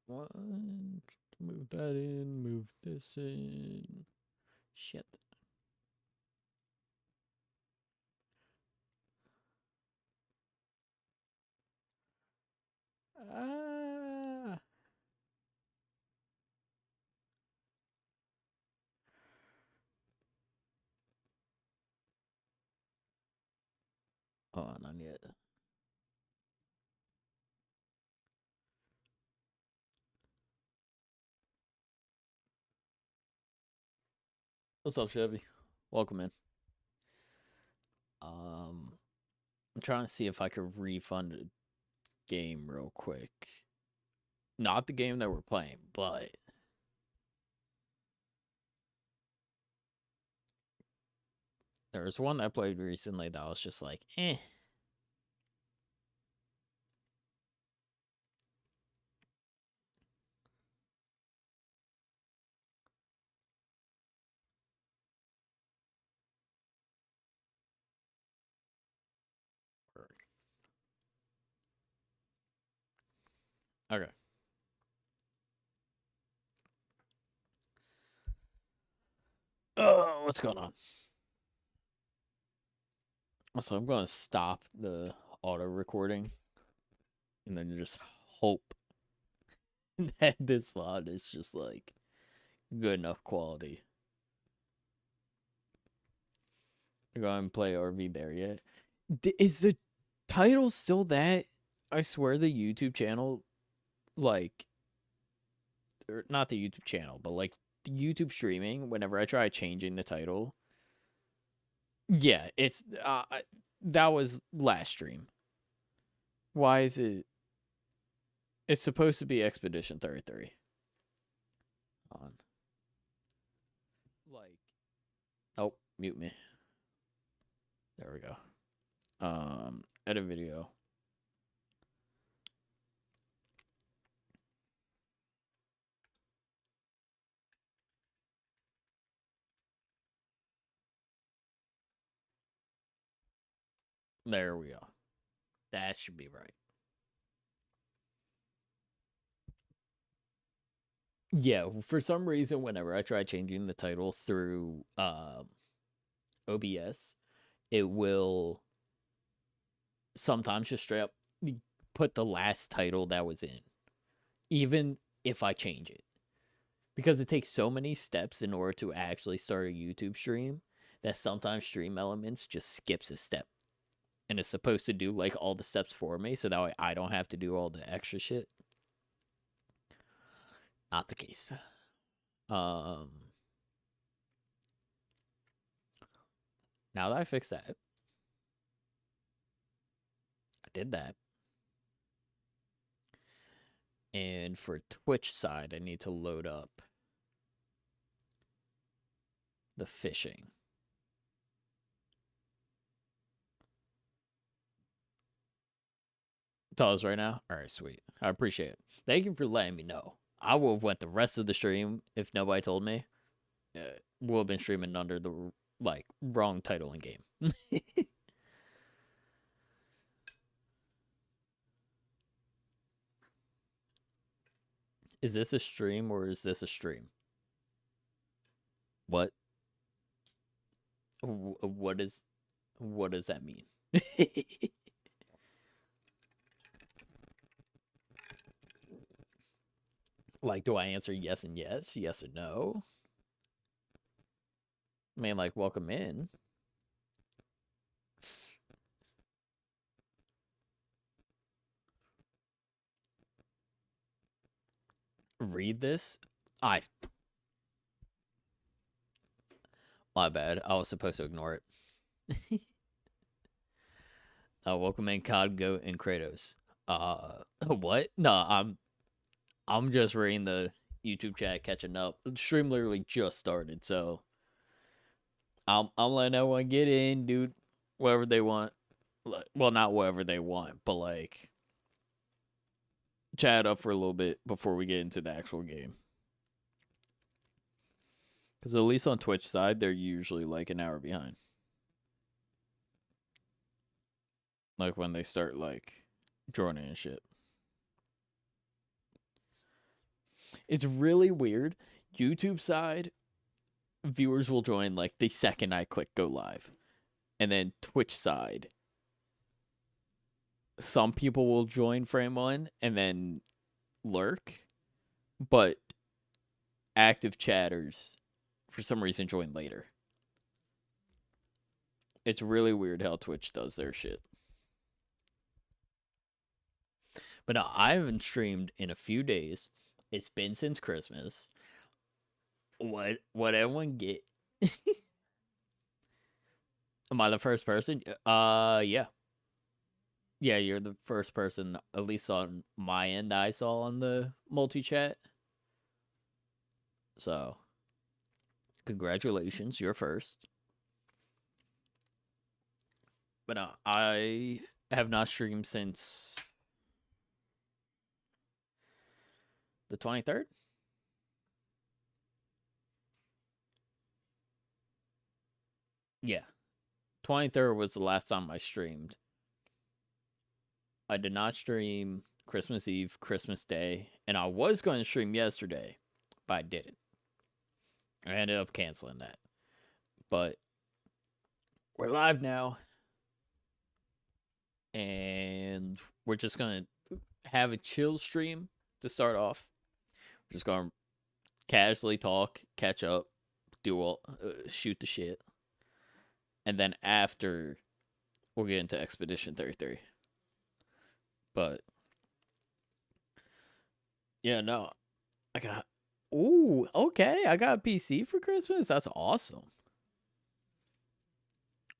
One, move that in, move this in. Shit. Ah. Oh, not yet. What's up, Chevy? Welcome in. I'm trying to see if I could refund a game real quick. Not the game that we're playing, but there was one I played recently that was just like, eh. Okay. Oh, what's going on? So I'm going to stop the auto recording and then just hope that this VOD is just like good enough quality. Go and play RV there yet? Is the title still that? I swear the YouTube channel, like, or not the YouTube channel, but like the YouTube streaming. Whenever I try changing the title, yeah, it's that was last stream. Why is it? It's supposed to be Expedition 33. On. Like, oh, mute me. There we go. Edit video. There we go. That should be right. Yeah, for some reason, whenever I try changing the title through OBS, it will sometimes just straight up put the last title that was in, even if I change it. Because it takes so many steps in order to actually start a YouTube stream that sometimes Stream Elements just skips a step and is supposed to do like all the steps for me so that way I don't have to do all the extra shit. Not the case. Now that I fixed that, I did that. And for Twitch side, I need to load up the fishing. Tell us right now. All right, sweet. I appreciate it. Thank you for letting me know. I would have went the rest of the stream if nobody told me. We'll have been streaming under the like wrong title in game. Is this a stream or is this a stream? What? What does that mean? Like, do I answer yes and yes, yes and no? I mean, like, welcome in. Read this? My bad. I was supposed to ignore it. Welcome in COD, Goat, and Kratos. What? No, I'm just reading the YouTube chat, catching up. The stream literally just started, so I'm letting everyone get in, dude. Whatever they want. Well, not whatever they want, but like chat up for a little bit before we get into the actual game. Because at least on Twitch side, they're usually like an hour behind. Like when they start like joining and shit. It's really weird. YouTube side, viewers will join like the second I click go live. And then Twitch side, some people will join frame one and then lurk, but active chatters for some reason join later. It's really weird how Twitch does their shit. But no, I haven't streamed in a few days. It's been since Christmas. What everyone get? Am I the first person? Yeah. Yeah, you're the first person, at least on my end, I saw on the multi-chat. So, congratulations, you're first. But I have not streamed since the 23rd. Yeah. 23rd was the last time I streamed. I did not stream Christmas Eve, Christmas Day, and I was going to stream yesterday, but I didn't. I ended up canceling that. But we're live now, and we're just going to have a chill stream to start off. We're just going to casually talk, catch up, shoot the shit. And then after, we'll get into Expedition 33. But yeah, no, I got. Ooh, okay, I got a PC for Christmas. That's awesome.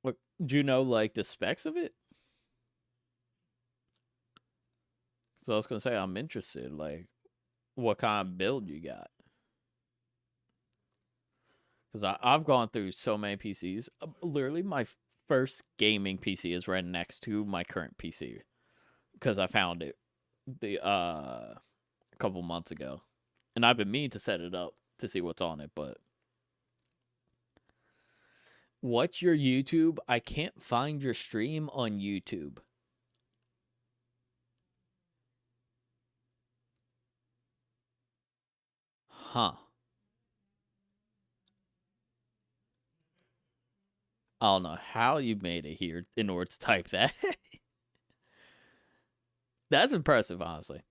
What do you know? Like the specs of it? So I was gonna say I'm interested. Like, what kind of build you got? Because I've gone through so many PCs. Literally, my first gaming PC is right next to my current PC. Because I found it a couple months ago, and I've been meaning to set it up to see what's on it. But what's your YouTube? I can't find your stream on YouTube. Huh. I don't know how you made it here in order to type that. That's impressive, honestly.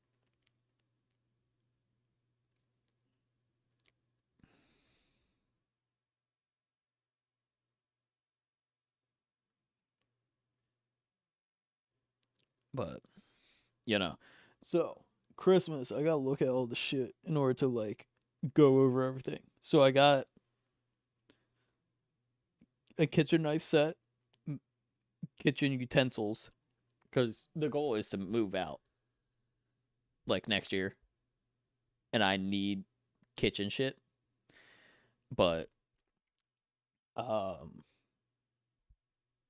But, so Christmas, I gotta look at all the shit in order to like go over everything. So I got a kitchen knife set, kitchen utensils, because the goal is to move out like next year, and I need kitchen shit. But I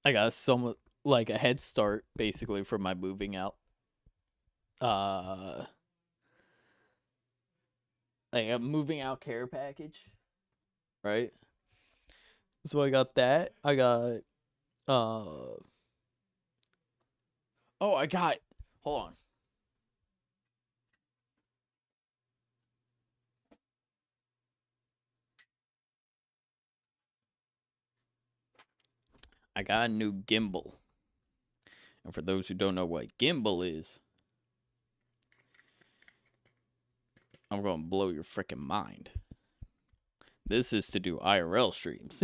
got some like a head start basically for my moving out. Like a moving out care package, right? So I got that. I got oh, I got, hold on. I got a new gimbal. And for those who don't know what gimbal is, I'm going to blow your freaking mind. This is to do IRL streams.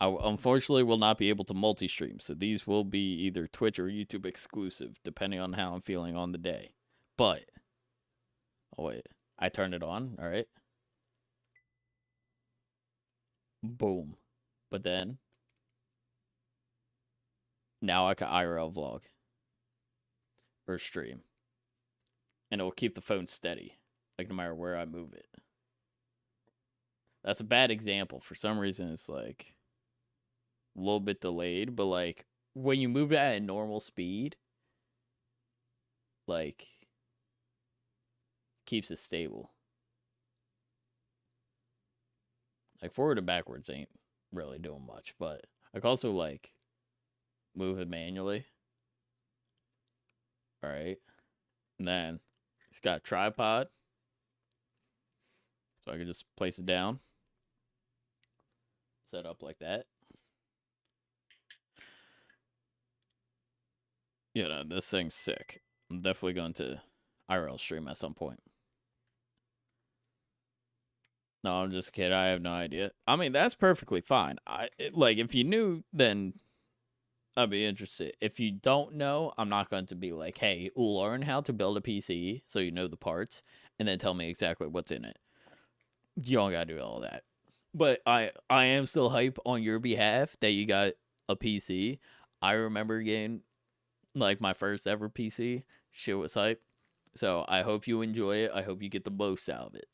I unfortunately will not be able to multi-stream, so these will be either Twitch or YouTube exclusive, depending on how I'm feeling on the day. But, oh wait, I turned it on, all right? Boom. But then, now I can IRL vlog or stream. And it will keep the phone steady, like no matter where I move it. That's a bad example. For some reason, it's like a little bit delayed, but like when you move it at a normal speed, like keeps it stable. Like forward and backwards ain't really doing much, but I can also like move it manually. All right. And then it's got a tripod. So I can just place it down. Set up like that. You know, this thing's sick. I'm definitely going to IRL stream at some point. No, I'm just kidding. I have no idea. I mean, that's perfectly fine. Like, if you knew, then I'd be interested. If you don't know, I'm not going to be like, hey, learn how to build a PC so you know the parts, and then tell me exactly what's in it. You don't gotta do all that. But I am still hype on your behalf that you got a PC. I remember getting like my first ever PC. Shit was hype. So I hope you enjoy it. I hope you get the most out of it.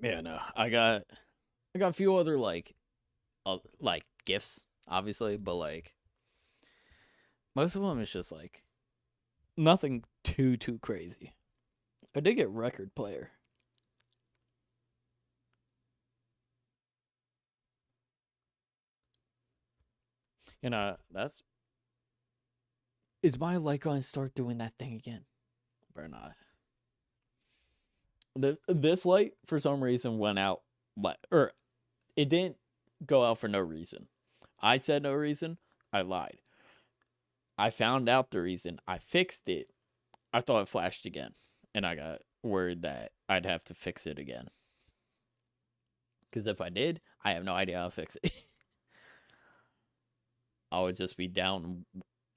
Yeah, no. I got a few other like gifts, obviously, but like most of them is just like nothing too crazy. I did get record player. You know, that's is my light going to start doing that thing again? Better not. This light for some reason went out, or it didn't go out for no reason. I said no reason. I lied. I found out the reason. I fixed it. I thought it flashed again, and I got word that I'd have to fix it again. Because if I did, I have no idea how to fix it. I would just be down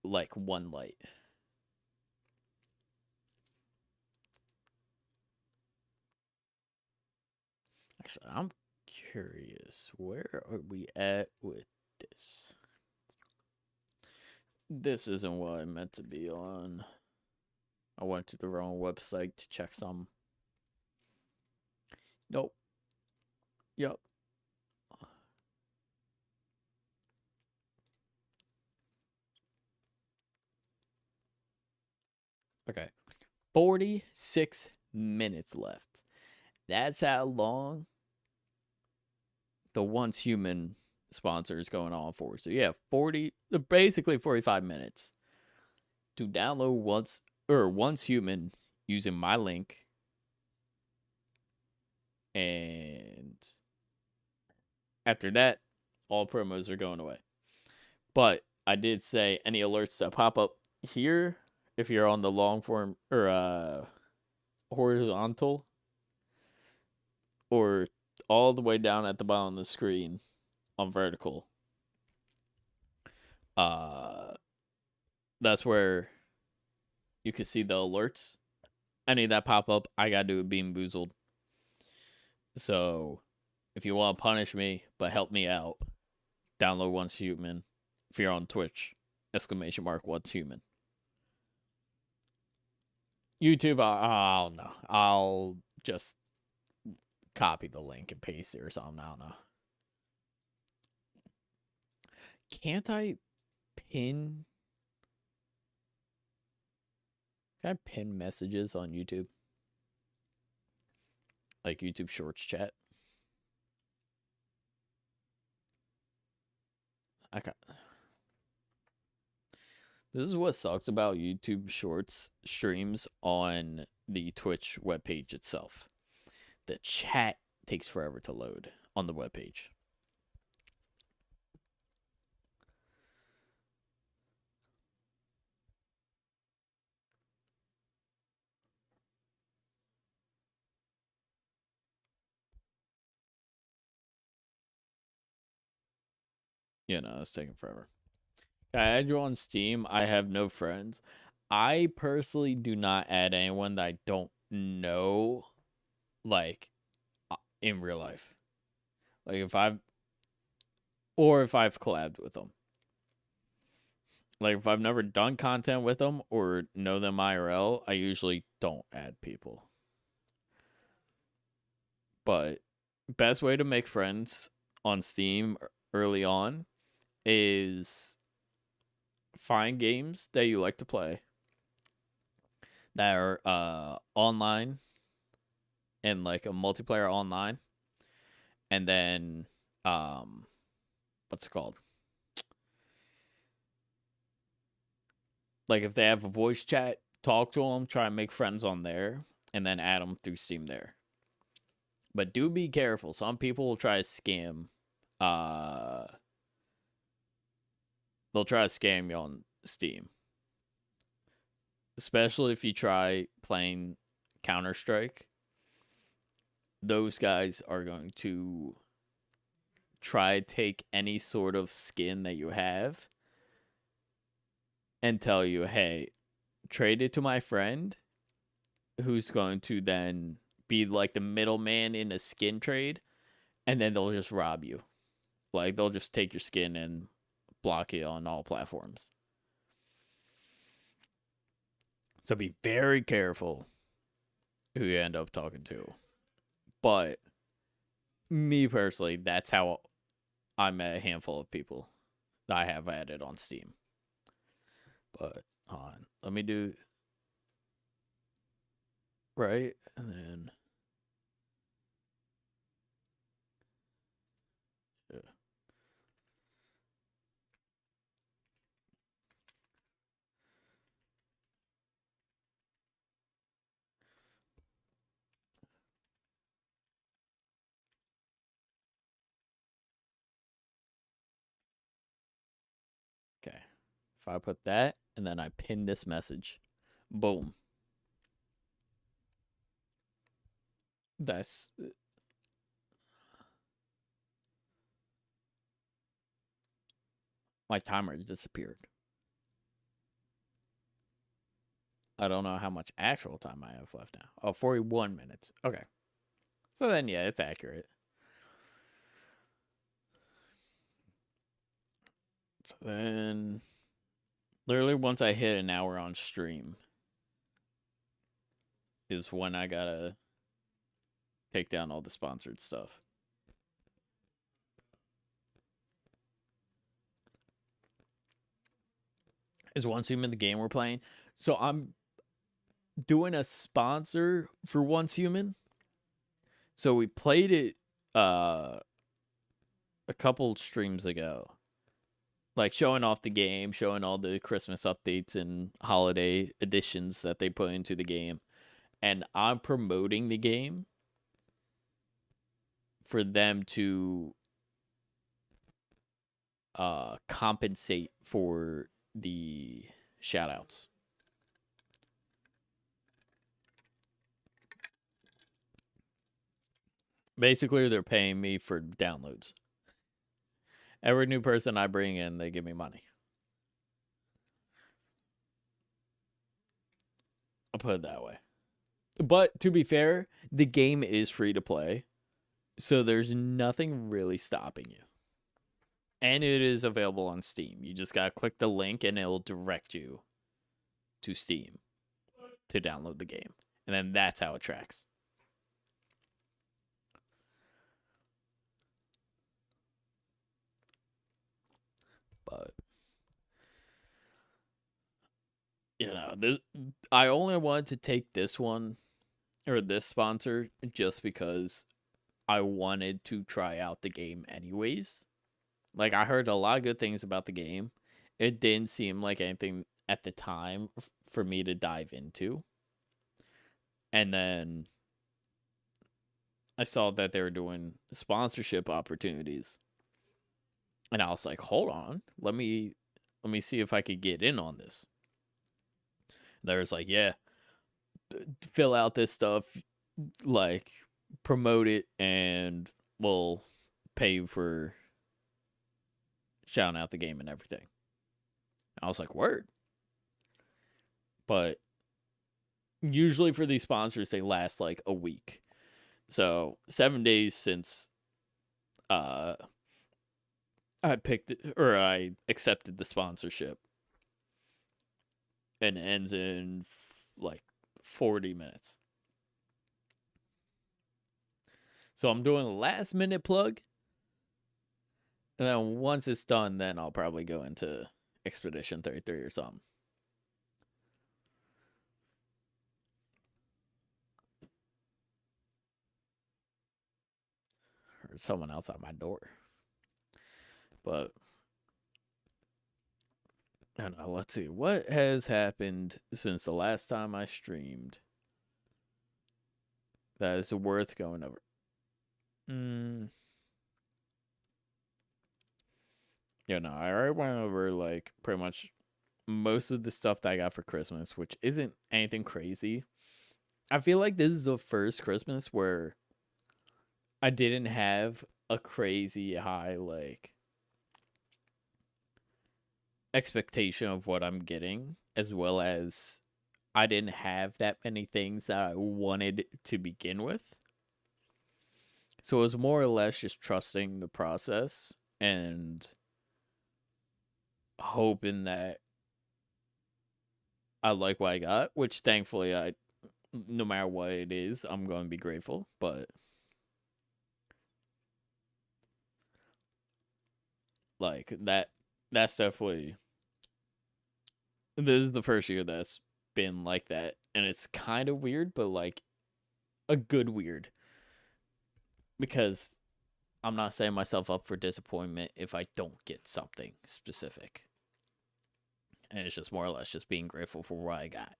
like one light. Actually, I'm curious. Where are we at with this? This isn't what I meant to be on. I went to the wrong website to check some. Nope. Yep. Okay. 46 minutes left. That's how long the Once Human sponsor is going on for. So yeah, basically 45 minutes to download Once Human using my link. And after that, all promos are going away. But I did say any alerts that pop up here, if you're on the long form or horizontal, or all the way down at the bottom of the screen on vertical, that's where you can see the alerts. Any that pop up, I gotta do a BeanBoozled. So if you want to punish me but help me out, download Once Human. If you're on Twitch, !Once Human. YouTube, I don't know. I'll just copy the link and paste it or something. I don't know. Can't I pin? Can I pin messages on YouTube? Like YouTube Shorts chat? Okay. This is what sucks about YouTube Shorts streams on the Twitch webpage itself. The chat takes forever to load on the webpage. You know, it's taking forever. I add you on Steam. I have no friends. I personally do not add anyone that I don't know, like, in real life. Like, if I've collabed with them. Like, if I've never done content with them or know them IRL, I usually don't add people. But best way to make friends on Steam early on is find games that you like to play that are online and like a multiplayer online, and then what's it called? Like if they have a voice chat, talk to them, try and make friends on there, and then add them through Steam there. But do be careful. Some people will try to scam. They'll try to scam you on Steam, especially if you try playing Counter-Strike. Those guys are going to try to take any sort of skin that you have and tell you, hey, trade it to my friend, who's going to then be like the middleman in a skin trade, and then they'll just rob you. Like, they'll just take your skin and block it on all platforms. So be very careful who you end up talking to. But me personally, that's how I met a handful of people that I have added on Steam. But hold on, let me do right, and then yeah. Okay. If I put that and then I pin this message, boom. That's my timer disappeared. I don't know how much actual time I have left now. Oh, 41 minutes. Okay. So then, yeah, it's accurate. So then, literally, once I hit an hour on stream, is when I gotta take down all the sponsored stuff. Is Once Human the game we're playing? So I'm doing a sponsor for Once Human. So we played it a couple streams ago. Like showing off the game, showing all the Christmas updates and holiday additions that they put into the game. And I'm promoting the game for them to compensate for the shoutouts. Basically, they're paying me for downloads. Every new person I bring in, they give me money. I'll put it that way. But to be fair, the game is free to play, so there's nothing really stopping you. And it is available on Steam. You just gotta click the link and it'll direct you to Steam to download the game. And then that's how it tracks. But you know, I only wanted to take this one or this sponsor just because I wanted to try out the game anyways. Like, I heard a lot of good things about the game. It didn't seem like anything at the time for me to dive into. And then I saw that they were doing sponsorship opportunities. And I was like, hold on, let me see if I could get in on this. There's like, yeah, fill out this stuff, like promote it, and we'll pay you for shouting out the game and everything. I was like, word. But usually for these sponsors, they last like a week. So 7 days since I picked it, or I accepted the sponsorship, and it ends in like 40 minutes. So I'm doing a last minute plug. And then once it's done, then I'll probably go into Expedition 33 or something. Or someone else at my door. But I don't know. Let's see. What has happened since the last time I streamed that is worth going over? Mm. Yeah, no, I already went over like pretty much most of the stuff that I got for Christmas, which isn't anything crazy. I feel like this is the first Christmas where I didn't have a crazy high like expectation of what I'm getting, as well as I didn't have that many things that I wanted to begin with. So it was more or less just trusting the process and hoping that I like what I got, which thankfully no matter what it is, I'm going to be grateful, but like that's definitely this is the first year that's been like that, and it's kind of weird, but like a good weird, because I'm not setting myself up for disappointment if I don't get something specific. And it's just more or less just being grateful for what I got.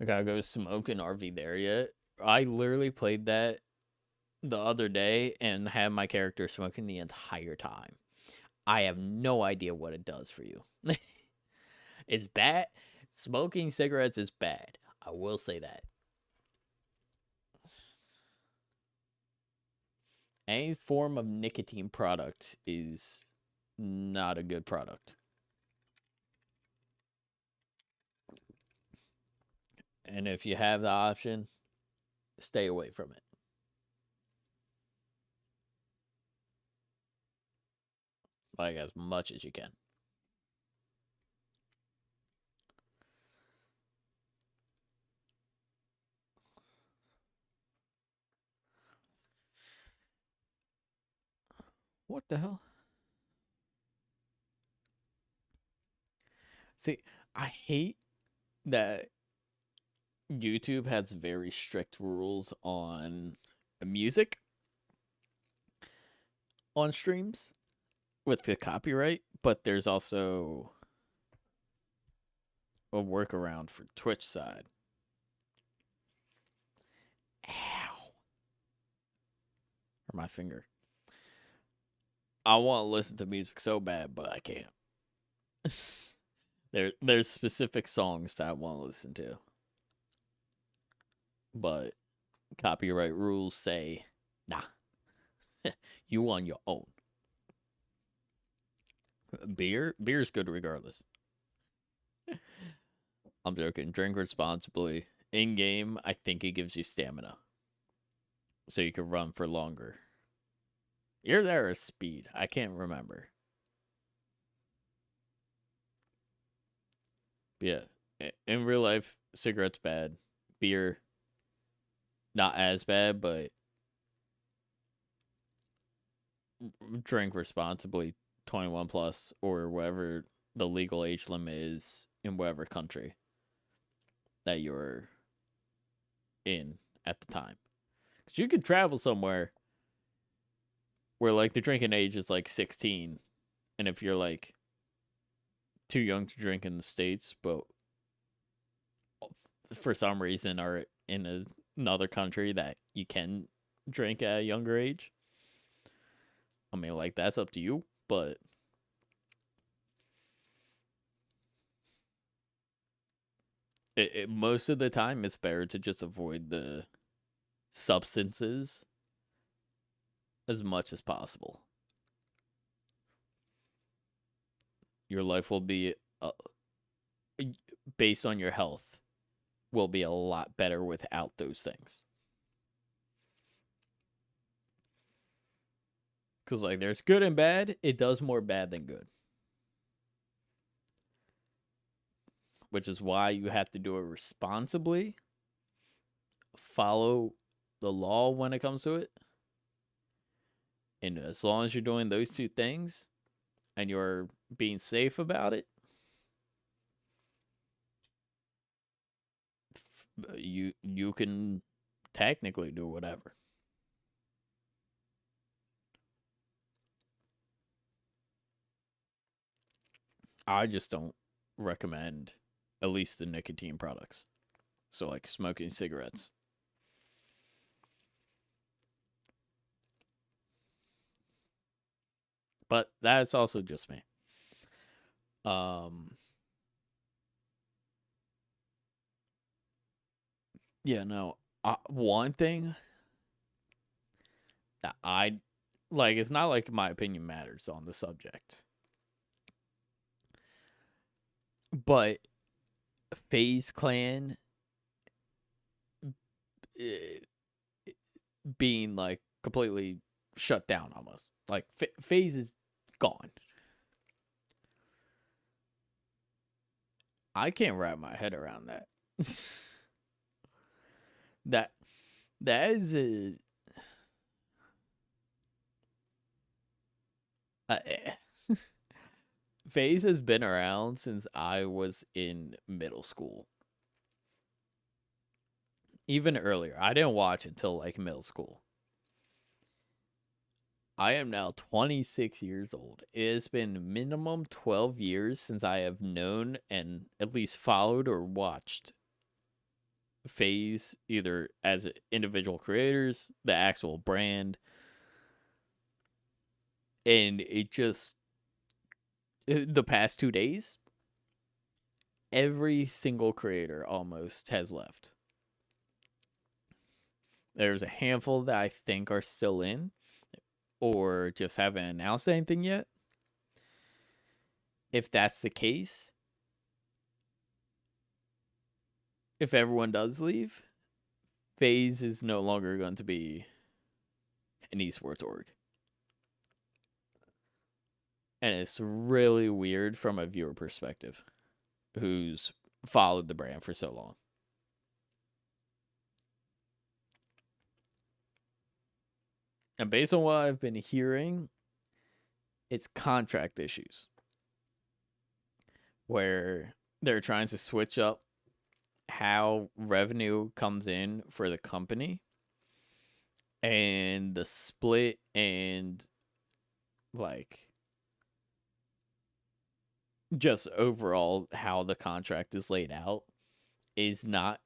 I gotta go smoke an RV there yet. I literally played that the other day and had my character smoking the entire time. I have no idea what it does for you. It's bad. Smoking cigarettes is bad. I will say that. Any form of nicotine product is not a good product. And if you have the option, stay away from it. Like as much as you can. What the hell? See, I hate that YouTube has very strict rules on music on streams with the copyright, but there's also a workaround for Twitch side. Ow. Or my finger. I want to listen to music so bad, but I can't. There's specific songs that I want to listen to. But copyright rules say, nah, you on your own. Beer's good regardless. I'm joking. Drink responsibly. In game, I think it gives you stamina, so you can run for longer. You're there as speed. I can't remember. But yeah, in real life, cigarettes bad. Beer, not as bad, but drink responsibly. 21 plus or whatever the legal age limit is in whatever country that you're in at the time. Because you could travel somewhere where like the drinking age is like 16, and if you're like too young to drink in the States, but for some reason are in another country that you can drink at a younger age, I mean, like, that's up to you, but most of the time it's better to just avoid the substances as much as possible. Your life will be, based on your health, will be a lot better without those things. Because, like, there's good and bad. It does more bad than good. Which is why you have to do it responsibly. Follow the law when it comes to it. And as long as you're doing those two things and you're being safe about it, you can technically do whatever. I just don't recommend at least the nicotine products. So like smoking cigarettes. But that's also just me. Um yeah, no. One thing that I like, it's not like my opinion matters on the subject. But FaZe Clan eh, being like completely shut down almost. Like FaZe is gone. I can't wrap my head around that. that that is a FaZe has been around since I was in middle school. Even earlier. I didn't watch until like middle school. I am now 26 years old. It has been minimum 12 years since I have known and at least followed or watched FaZe, either as individual creators, the actual brand. And it just, the past 2 days, every single creator almost has left. There's a handful that I think are still in or just haven't announced anything yet. If that's the case, if everyone does leave, FaZe is no longer going to be an esports org. And it's really weird from a viewer perspective who's followed the brand for so long. And based on what I've been hearing, it's contract issues where they're trying to switch up how revenue comes in for the company and the split and like just overall how the contract is laid out is not,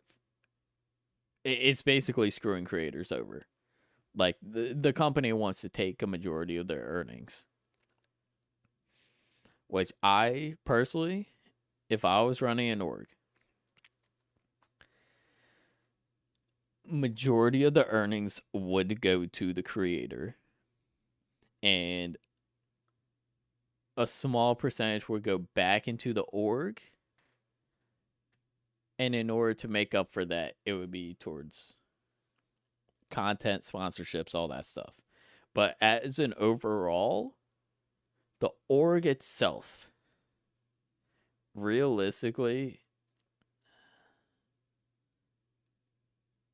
it's basically screwing creators over. Like the company wants to take a majority of their earnings, which I personally, if I was running an org, majority of the earnings would go to the creator and a small percentage would go back into the org. And in order to make up for that, it would be towards content, sponsorships, all that stuff. But as an overall, the org itself, realistically,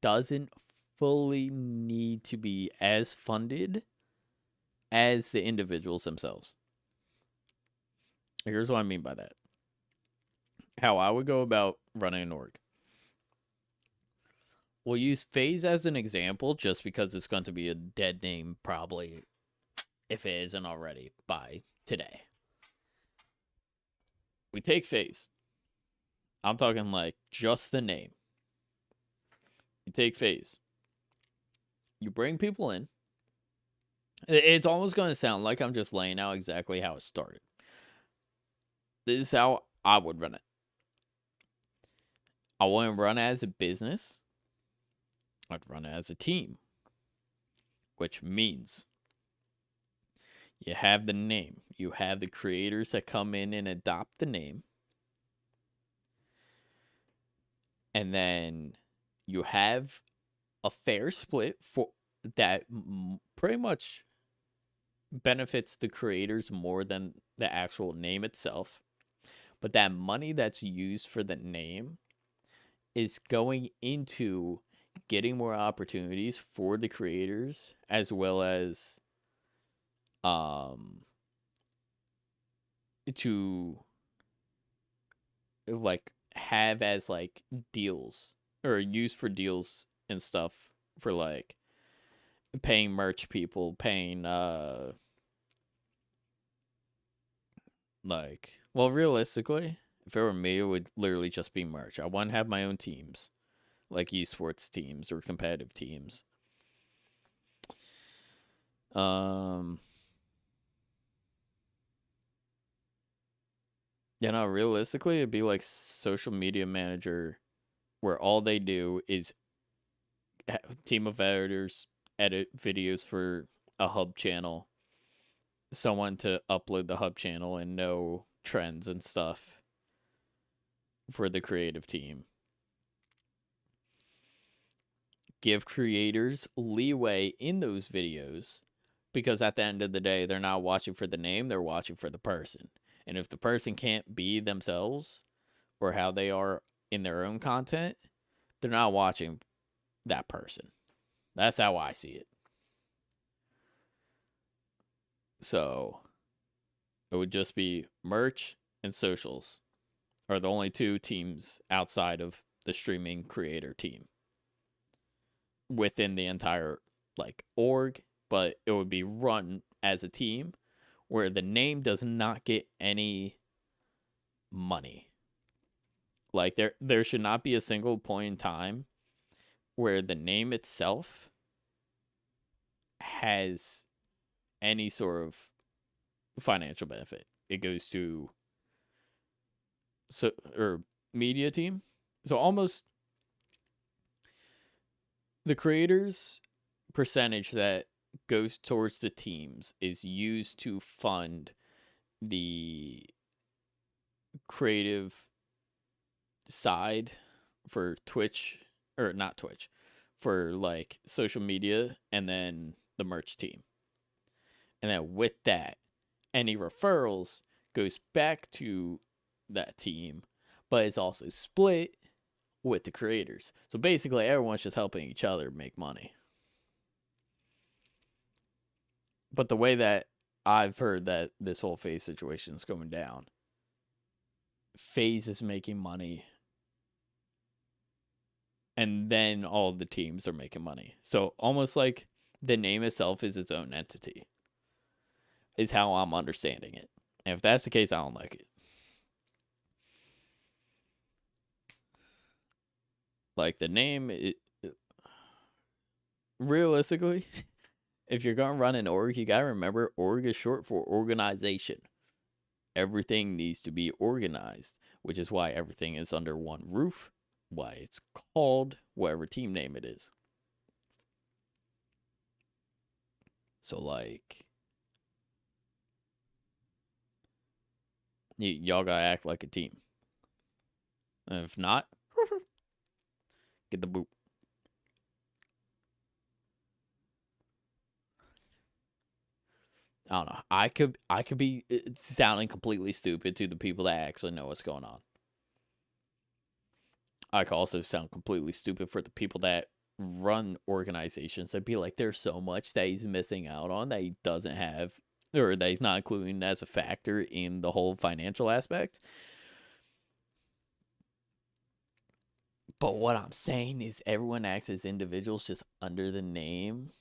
doesn't fully need to be as funded as the individuals themselves. Here's what I mean by that. How I would go about running an org. We'll use FaZe as an example just because it's going to be a dead name probably, if it isn't already, by today. We take FaZe. I'm talking like just the name. You take FaZe. You bring people in. It's almost going to sound like I'm just laying out exactly how it started. This is how I would run it. I wouldn't run it as a business. I'd run it as a team. Which means you have the name. You have the creators that come in and adopt the name. And then you have a fair split for that pretty much benefits the creators more than the actual name itself. But that money that's used for the name is going into getting more opportunities for the creators, as well as to like have as like deals or used for deals and stuff for like paying merch people, paying like Well, realistically, if it were me, it would literally just be merch. I want to have my own teams, like esports teams or competitive teams. Um, realistically, it'd be like social media manager, where all they do is team of editors edit videos for a hub channel, someone to upload the hub channel and know trends and stuff for the creative team. Give creators leeway in those videos, because at the end of the day, they're not watching for the name, they're watching for the person. And if the person can't be themselves or how they are in their own content, they're not watching that person. That's how I see it. So it would just be merch and socials are the only two teams outside of the streaming creator team within the entire like org, but it would be run as a team where the name does not get any money. Like there should not be a single point in time where the name itself has any sort of financial benefit. It goes to media team. So almost the creators percentage that goes towards the teams is used to fund the creative side for Twitch, or not Twitch, for like social media, and then the merch team. And then with that, any referrals goes back to that team, but it's also split with the creators. So basically everyone's just helping each other make money. But the way that I've heard that this whole FaZe situation is going down, FaZe is making money, and then all the teams are making money. So almost like the name itself is its own entity, is how I'm understanding it. And if that's the case, I don't like it. Like the name, realistically, if you're going to run an org, you got to remember org is short for organization. Everything needs to be organized, which is why everything is under one roof, why it's called whatever team name it is. So, like, y'all gotta act like a team. And if not, get the boot. I don't know. I could be sounding completely stupid to the people that actually know what's going on. I could also sound completely stupid for the people that run organizations and be like, there's so much that he's missing out on that he doesn't have, or that he's not including as a factor in the whole financial aspect. But what I'm saying is everyone acts as individuals just under the name.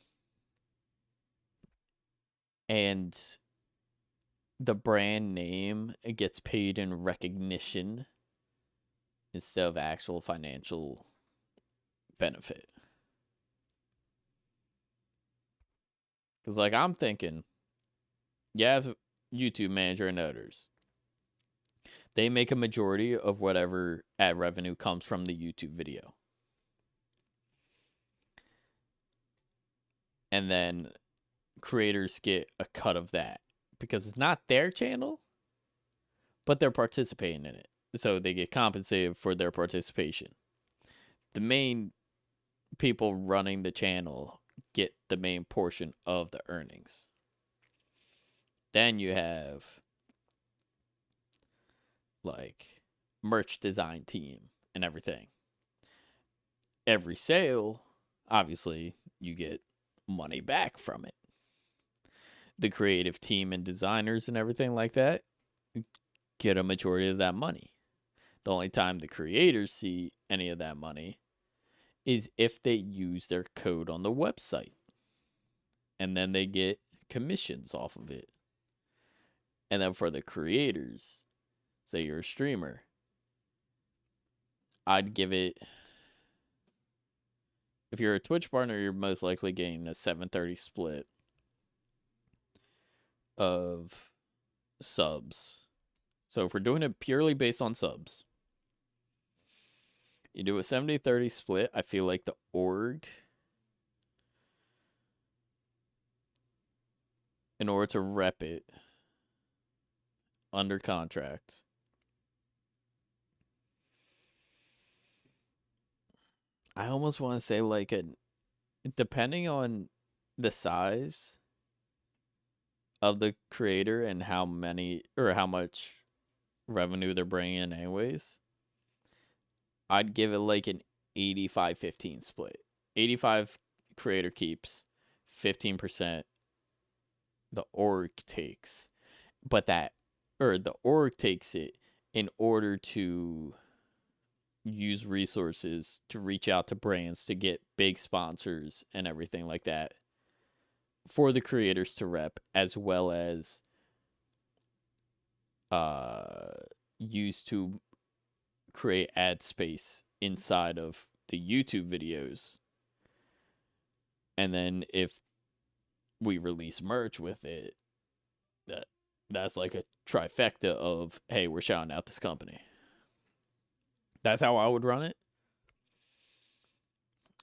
And the brand name gets paid in recognition instead of actual financial benefit. Because, like, I'm thinking, you have YouTube manager and editors. They make a majority of whatever ad revenue comes from the YouTube video. And then creators get a cut of that because it's not their channel, but they're participating in it. So they get compensated for their participation. The main people running the channel get the main portion of the earnings. Then you have like merch design team and everything. Every sale, obviously, you get money back from it. The creative team and designers and everything like that get a majority of that money. The only time the creators see any of that money is if they use their code on the website. And then they get commissions off of it. And then for the creators, say you're a streamer, I'd give it, if you're a Twitch partner, you're most likely getting a 730 split of subs. So if we're doing it purely based on subs, you do a 70-30 split. I feel like the org, in order to rep it under contract, I almost want to say like depending on the size of the creator and how many or how much revenue they're bringing in anyways, I'd give it like an 85-15 split. 85 creator keeps, 15% the org takes. But the org takes it in order to use resources to reach out to brands to get big sponsors and everything like that for the creators to rep, as well as use to create ad space inside of the YouTube videos. And then if we release merch with it, that's like a trifecta of, hey, we're shouting out this company. That's how I would run it.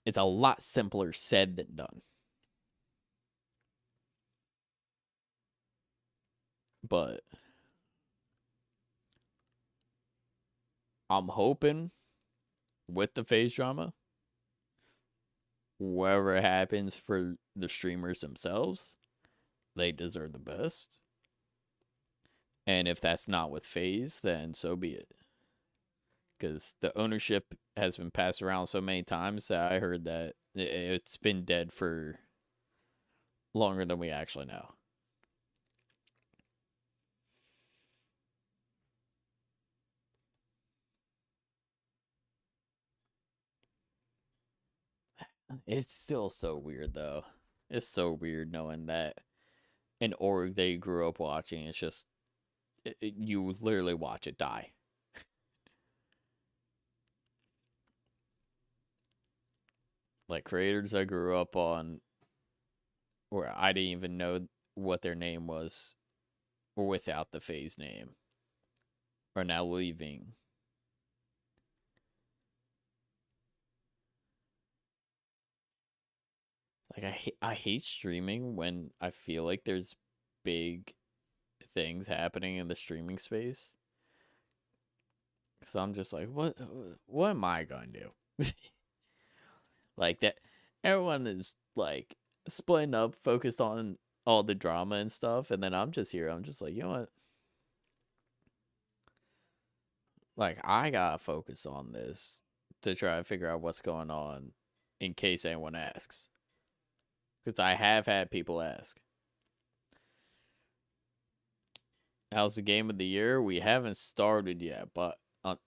It's a lot simpler said than done. But I'm hoping with the FaZe drama, whatever happens for the streamers themselves, they deserve the best. And if that's not with FaZe, then so be it. Because the ownership has been passed around so many times that I heard that it's been dead for longer than we actually know. It's still so weird, though. It's so weird knowing that an org they grew up watching, it's just, you literally watch it die. Like creators I grew up on, or I didn't even know what their name was, or without the FaZe name, are now leaving. Like I hate streaming when I feel like there's big things happening in the streaming space. Cause I'm just like, what am I going to do? Like that, everyone is like splitting up, focused on all the drama and stuff, and then I'm just here. I'm just like, you know what? Like I gotta focus on this to try to figure out what's going on, in case anyone asks. Because I have had people ask, how's the game of the year? We haven't started yet, but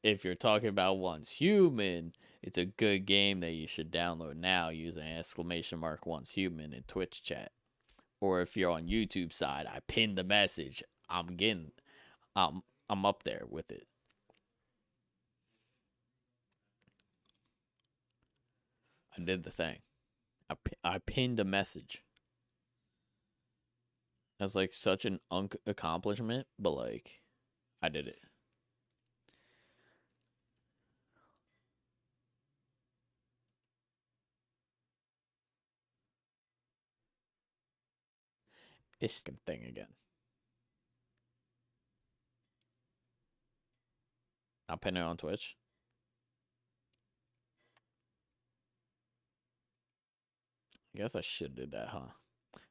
if you're talking about Once Human, it's a good game that you should download now using !Once Human in Twitch chat. Or if you're on YouTube side, I pinned the message. I'm up there with it. I did the thing. I pinned a message. That's like such an accomplishment, but like, I did it. Ishkin thing again. I'll pin it on Twitch. I guess I should do that, huh?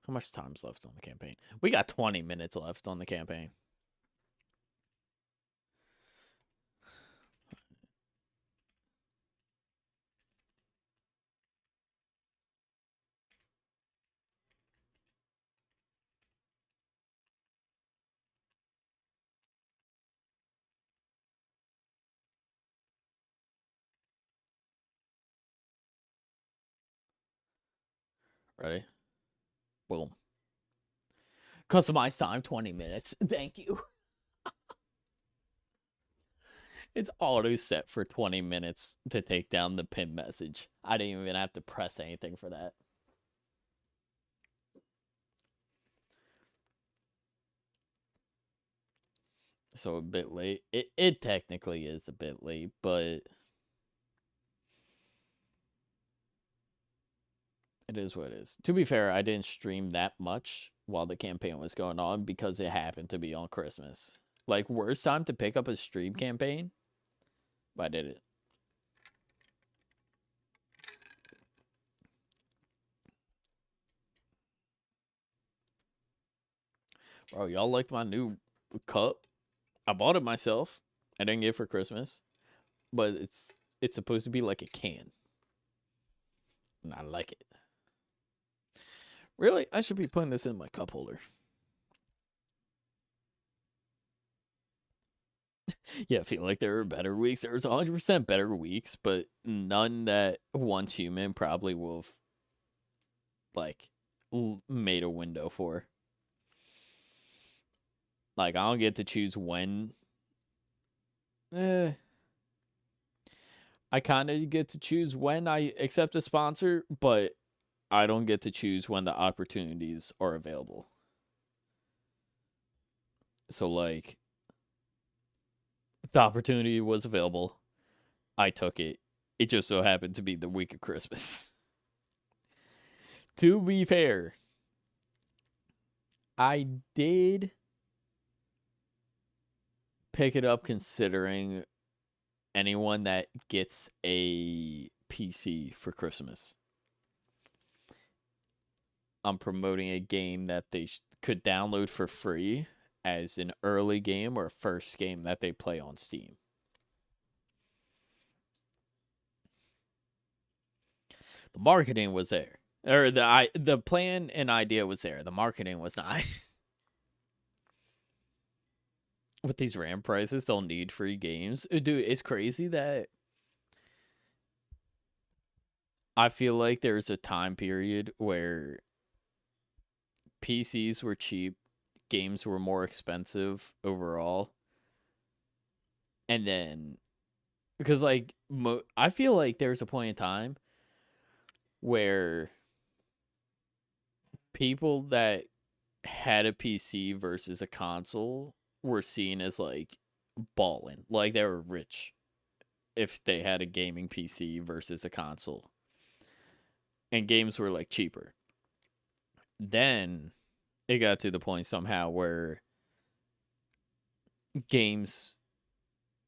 How much time's left on the campaign? We got 20 minutes left on the campaign. Ready? Boom. Customized time, 20 minutes. Thank you. It's auto set for 20 minutes to take down the pin message. I didn't even have to press anything for that. So a bit late. It technically is a bit late, but it is what it is. To be fair, I didn't stream that much while the campaign was going on because it happened to be on Christmas. Like, worst time to pick up a stream campaign, but I did it. Bro, y'all like my new cup? I bought it myself. I didn't get it for Christmas, but it's supposed to be like a can. And I like it. Really? I should be putting this in my cup holder. Yeah, I feel like there are better weeks. There's 100% better weeks, but none that Once Human probably will have, like, made a window for. Like, I don't get to choose when. I kind of get to choose when I accept a sponsor, but I don't get to choose when the opportunities are available. So, like, the opportunity was available. I took it. It just so happened to be the week of Christmas. To be fair, I did pick it up considering anyone that gets a PC for Christmas. I'm promoting a game that they could download for free as an early game or first game that they play on Steam. The marketing was there, or the plan and idea was there. The marketing was not. With these RAM prices, they'll need free games. Dude, it's crazy that I feel like there's a time period where PCs were cheap, games were more expensive overall. And then, because, like, I feel like there's a point in time where people that had a PC versus a console were seen as, like, balling. Like, they were rich if they had a gaming PC versus a console. And games were, like, cheaper. Then it got to the point somehow where games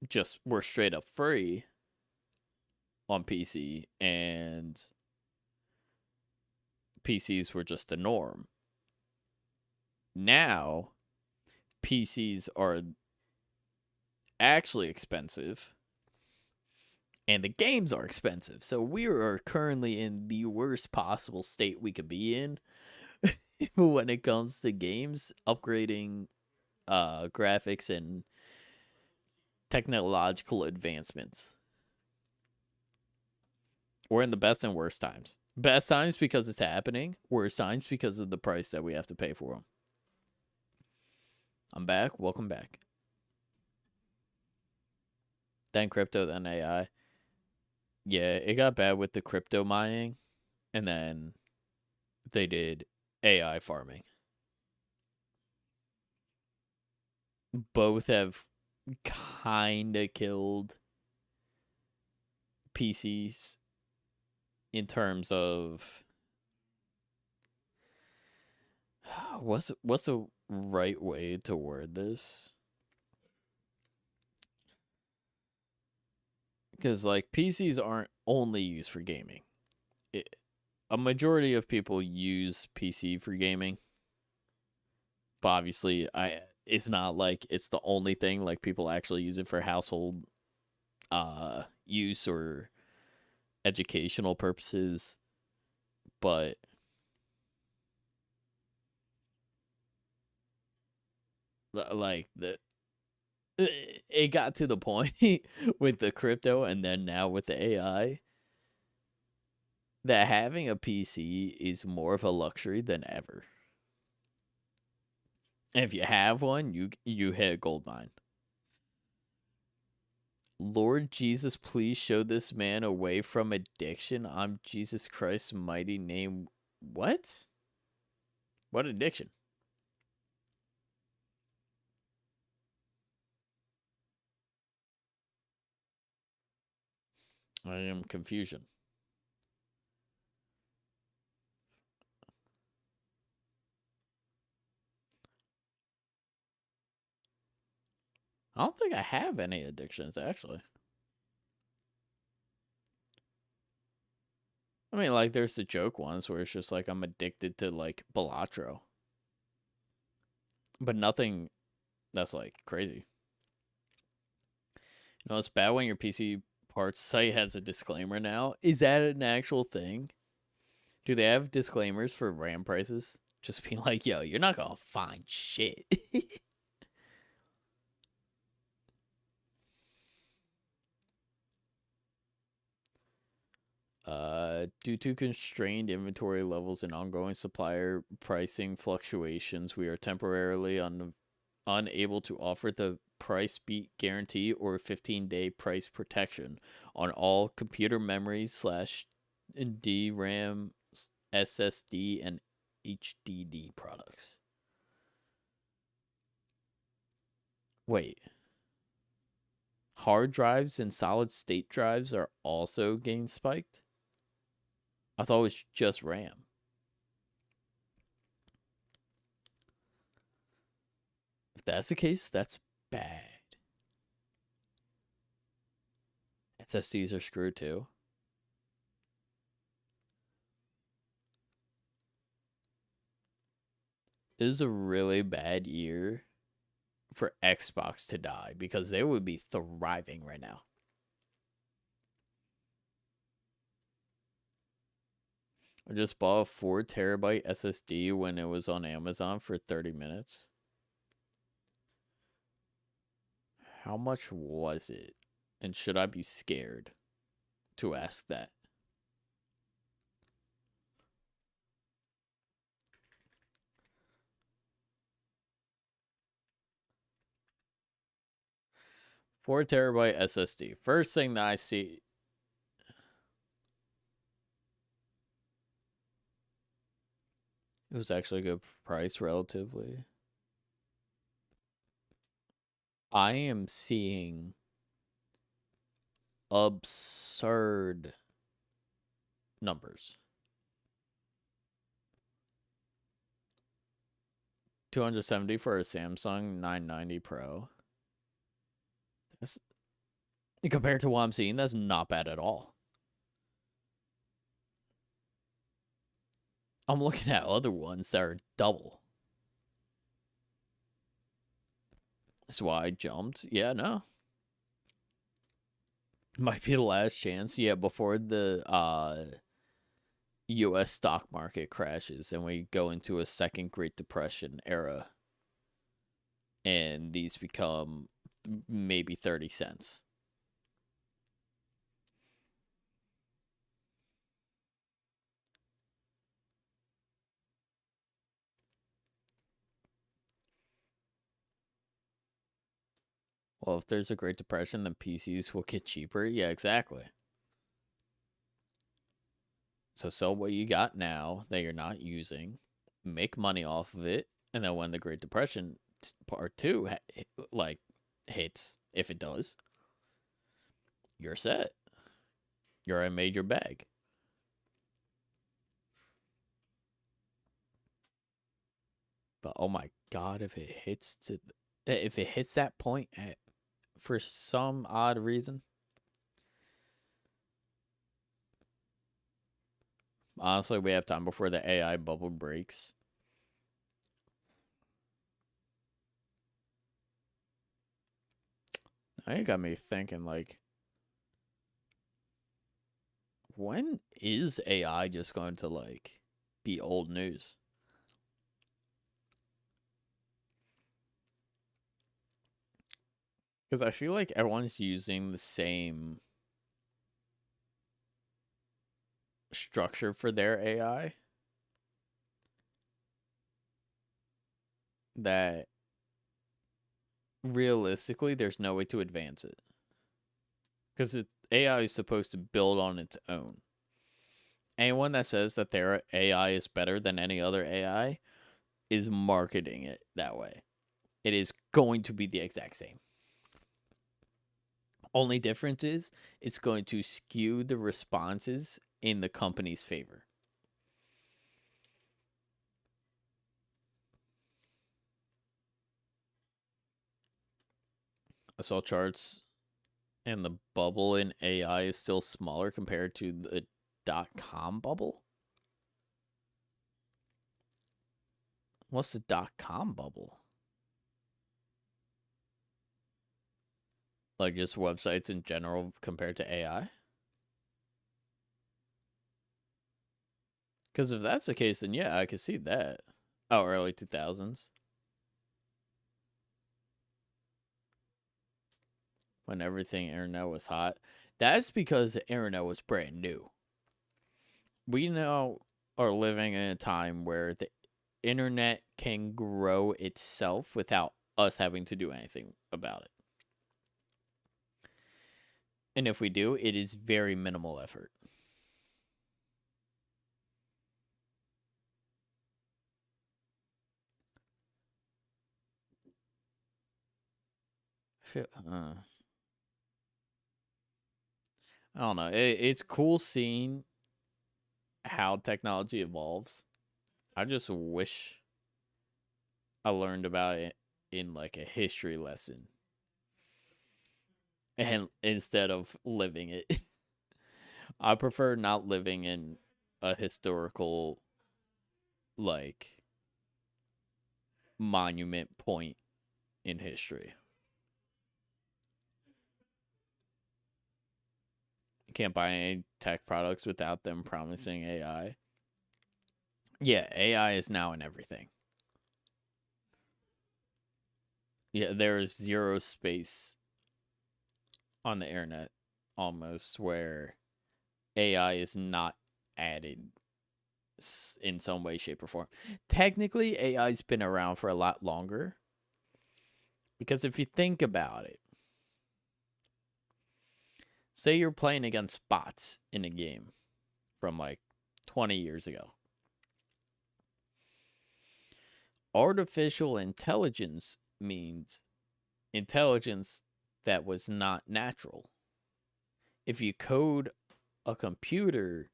just were straight up free on PC, and PCs were just the norm. Now, PCs are actually expensive, and the games are expensive. So we are currently in the worst possible state we could be in when it comes to games, upgrading graphics and technological advancements. We're in the best and worst times. Best times because it's happening. Worst times because of the price that we have to pay for them. I'm back. Welcome back. Then crypto, then AI. Yeah, it got bad with the crypto mining, and then they did AI farming. Both have kind of killed PCs in terms of what's the right way to word this? Because, like, PCs aren't only used for gaming. A majority of people use PC for gaming, but obviously it's not like it's the only thing. Like, people actually use it for household use or educational purposes, but like it got to the point with the crypto and then now with the AI that having a PC is more of a luxury than ever. And if you have one, you hit a gold mine. Lord Jesus, please show this man away from addiction. I'm Jesus Christ's mighty name. What? What addiction? I am confusion. I don't think I have any addictions, actually. I mean, like, there's the joke ones where it's just like I'm addicted to, like, Balatro. But nothing that's, like, crazy. You know, it's bad when your PC parts site has a disclaimer now. Is that an actual thing? Do they have disclaimers for RAM prices? Just being like, yo, you're not gonna find shit. Due to constrained inventory levels and ongoing supplier pricing fluctuations, we are temporarily unable to offer the price beat guarantee or 15-day price protection on all computer memories slash DRAM, SSD, and HDD products. Wait. Hard drives and solid state drives are also getting spiked? I thought it was just RAM. If that's the case, that's bad. SSDs are screwed too. This is a really bad year for Xbox to die because they would be thriving right now. I just bought a 4 TB SSD when it was on Amazon for 30 minutes. How much was it? And should I be scared to ask that? Four terabyte SSD. First thing that I see. It was actually a good price relatively. I am seeing absurd numbers. 270 for a Samsung 990 Pro. That's, compared to what I'm seeing, that's not bad at all. I'm looking at other ones that are double. That's why I jumped. Yeah, no. Might be the last chance. Yeah, before the US stock market crashes and we go into a second Great Depression era. And these become maybe 30 cents. Well, if there's a Great Depression, then PCs will get cheaper. Yeah, exactly. So sell what you got now that you're not using, make money off of it, and then when the Great Depression part two like hits, if it does, you're set. You're already made your bag. But oh my god, if it hits that point for some odd reason, honestly, we have time before the AI bubble breaks. Now you got me thinking, like, when is AI just going to, like, be old news? Because I feel like everyone's using the same structure for their AI that realistically there's no way to advance it. because AI is supposed to build on its own. Anyone that says that their AI is better than any other AI is marketing it that way. It is going to be the exact same. Only difference is it's going to skew the responses in the company's favor. I saw charts, and the bubble in AI is still smaller compared to the .com bubble. What's the .com bubble? Like just websites in general compared to AI? Because if that's the case, then yeah, I could see that. Oh, early 2000s. When everything internet was hot. That's because the internet was brand new. We now are living in a time where the internet can grow itself without us having to do anything about it. And if we do, it is very minimal effort. I don't know. It's cool seeing how technology evolves. I just wish I learned about it in like a history lesson, and instead of living it. I prefer not living in a historical like monument point in history. You can't buy any tech products without them promising AI. Yeah, AI is now in everything. Yeah, there is zero space on the internet almost where AI is not added in some way, shape, or form. Technically, AI's been around for a lot longer because if you think about it, say you're playing against bots in a game from like 20 years ago. Artificial intelligence means intelligence that was not natural. If you code a computer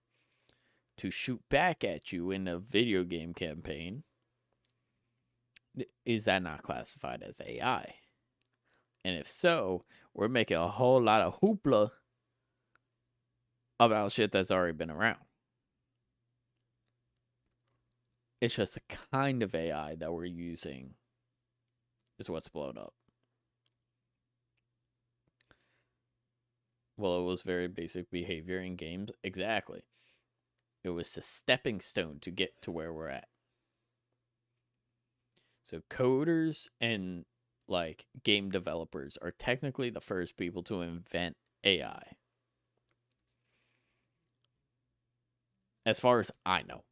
to shoot back at you in a video game campaign, is that not classified as AI? And if so, we're making a whole lot of hoopla about shit that's already been around. It's just the kind of AI that we're using is what's blown up. Well, it was very basic behavior in games. Exactly. It was a stepping stone to get to where we're at. So coders and like game developers are technically the first people to invent AI. As far as I know.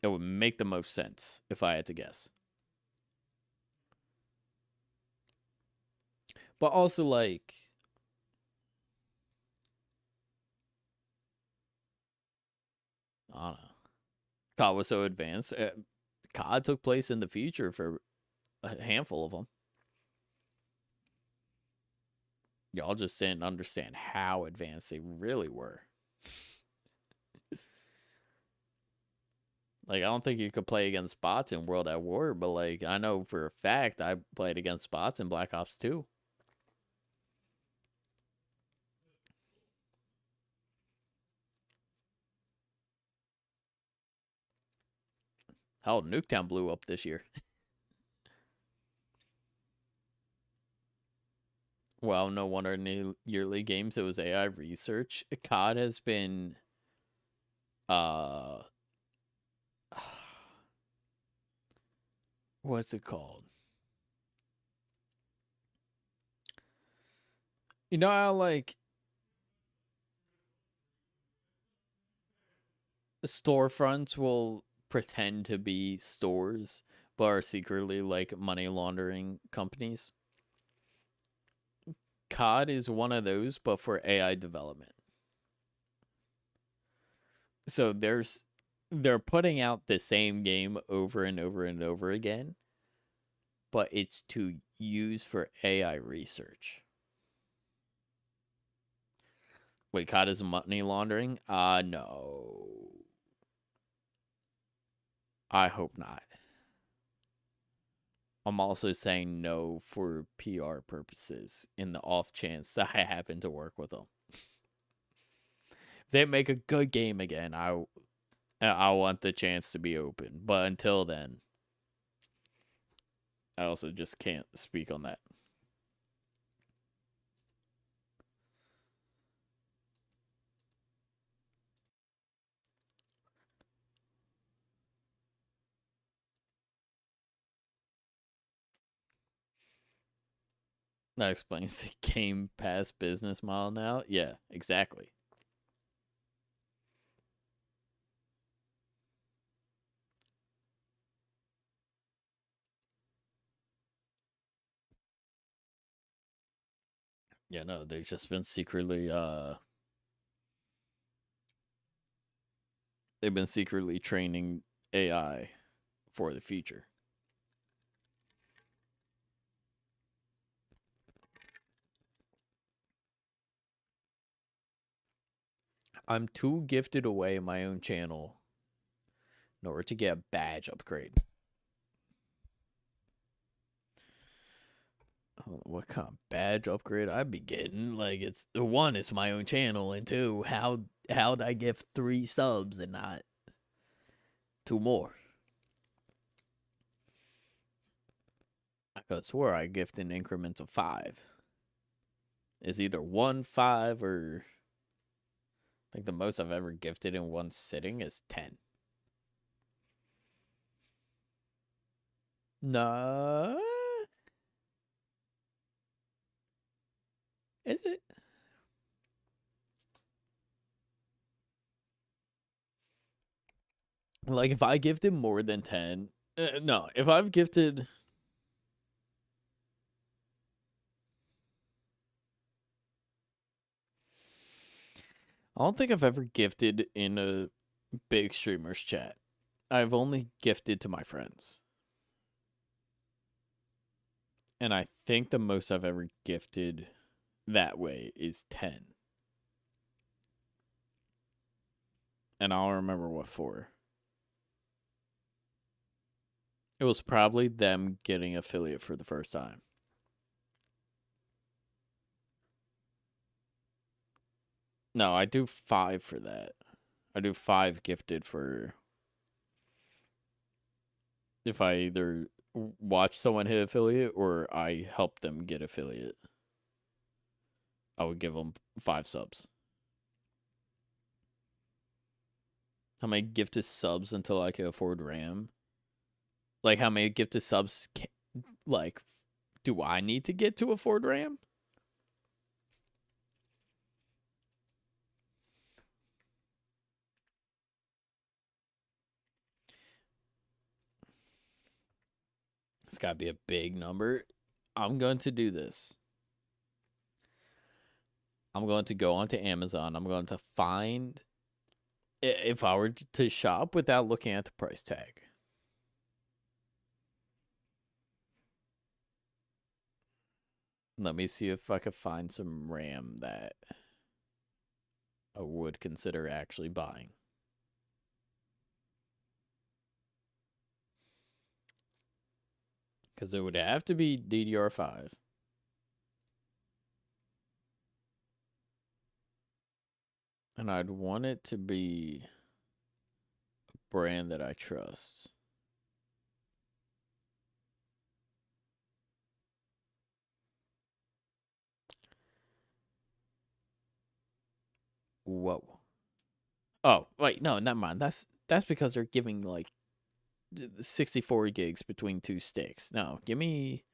It would make the most sense if I had to guess. But also, like, I don't know. COD was so advanced. COD took place in the future for a handful of them. Y'all just didn't understand how advanced they really were. Like, I don't think you could play against bots in World at War, but, like, I know for a fact I played against bots in Black Ops 2. Hell, Nuketown blew up this year. Well, no wonder in the yearly games it was AI research. COD has been uh what's it called? You know how like storefronts will pretend to be stores but are secretly like money laundering companies? COD is one of those, but for AI development. So they're putting out the same game over and over and over again, but it's to use for AI research. Wait, COD is money laundering? No. I hope not. I'm also saying no for PR purposes in the off chance that I happen to work with them. If they make a good game again, I want the chance to be open. But until then, I also just can't speak on that. That explains the Game Pass business model now. Yeah, exactly. Yeah, no, they've just been secretly they've been secretly training AI for the future. I'm too gifted away in my own channel in order to get a badge upgrade. What kind of badge upgrade I'd be getting? Like, it's one, it's my own channel, and two, how'd I get 3 subs and not 2 more? I could swear I gift in increments of 5. It's either 1, 5, or I think the most I've ever gifted in one sitting is 10. No, is it? Like, if I gifted more than 10, no, if I've gifted, I don't think I've ever gifted in a big streamer's chat. I've only gifted to my friends. And I think the most I've ever gifted that way is 10. And I don't remember what for. It was probably them getting affiliate for the first time. No, I do 5 for that. I do 5 gifted for if I either watch someone hit affiliate or I help them get affiliate. I would give them 5 subs. How many gifted subs until I can afford RAM? Like, how many gifted subs, like, do I need to get to afford RAM? It's got to be a big number. I'm going to do this. I'm going to go onto Amazon. I'm going to find, if I were to shop without looking at the price tag. Let me see if I could find some RAM that I would consider actually buying. Because it would have to be DDR5. And I'd want it to be a brand that I trust. Whoa. Oh, wait, no, never mind. That's because they're giving like 64 gigs between 2 sticks. No, give me.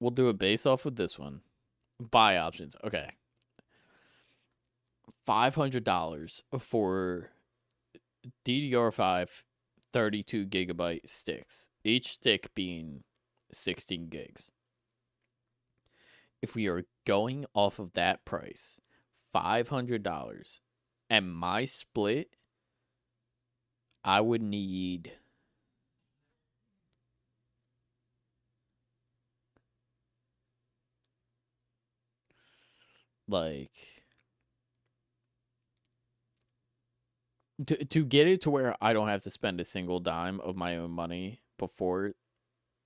We'll do a base off of this one. Buy options. Okay. $500 for DDR5 32 gigabyte sticks, each stick being 16 gigs. If we are going off of that price, $500, and my split, I would need like to get it to where I don't have to spend a single dime of my own money before,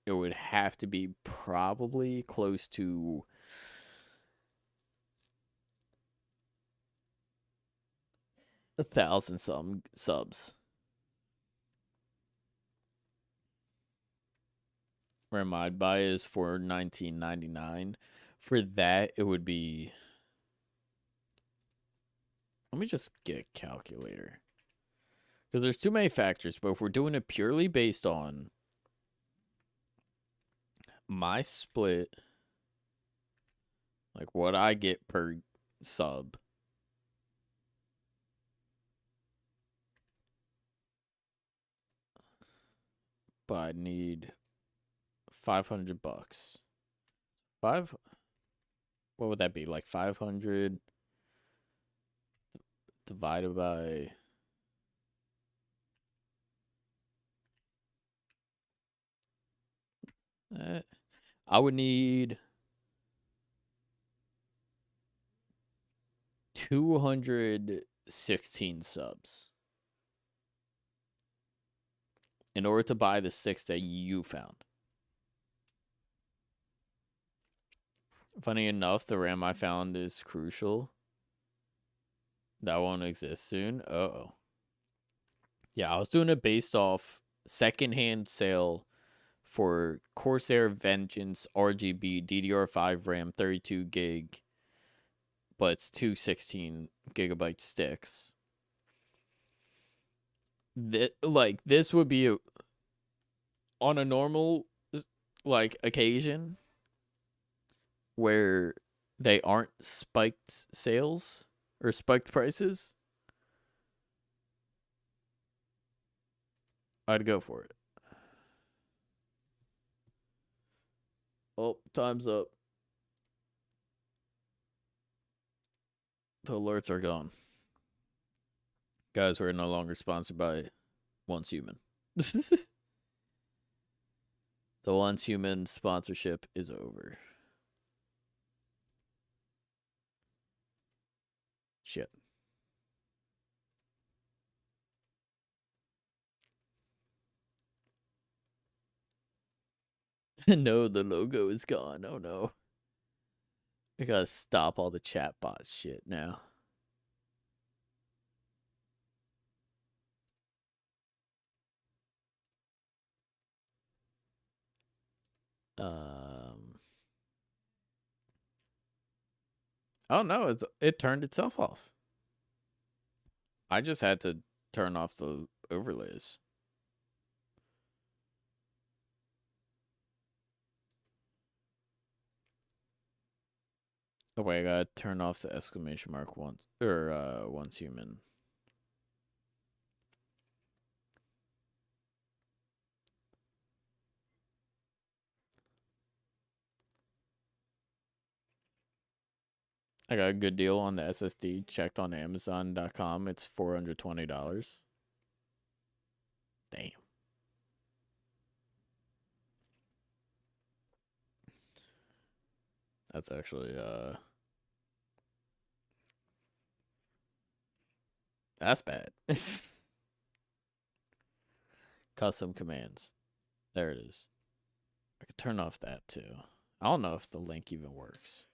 it would have to be probably close to 1,000 some subs. Where my buy is for $19.99. For that, it would be. Let me just get a calculator. Because there's too many factors, but if we're doing it purely based on my split, like what I get per sub, but I need $500. What would that be? Like 500 divided by. I would need 216 subs in order to buy the 6 that you found. Funny enough, the RAM I found is Crucial. That won't exist soon. Uh-oh. Yeah, I was doing it based off secondhand sale for Corsair Vengeance RGB DDR5 RAM 32 gig, but it's two 16 gigabyte sticks. This would be on a normal like occasion where they aren't spiked sales or spiked prices, I'd go for it. Oh, time's up. The alerts are gone. Guys, we're no longer sponsored by Once Human. The Once Human sponsorship is over. Shit. No, the logo is gone. Oh no. I gotta stop all the chatbot shit now. Oh no, it turned itself off. I just had to turn off the overlays. Oh wait, I gotta turn off the exclamation mark once Once Human. I got a good deal on the SSD. Checked on Amazon.com. It's $420. Damn. That's actually that's bad. Custom commands. There it is. I could turn off that too. I don't know if the link even works.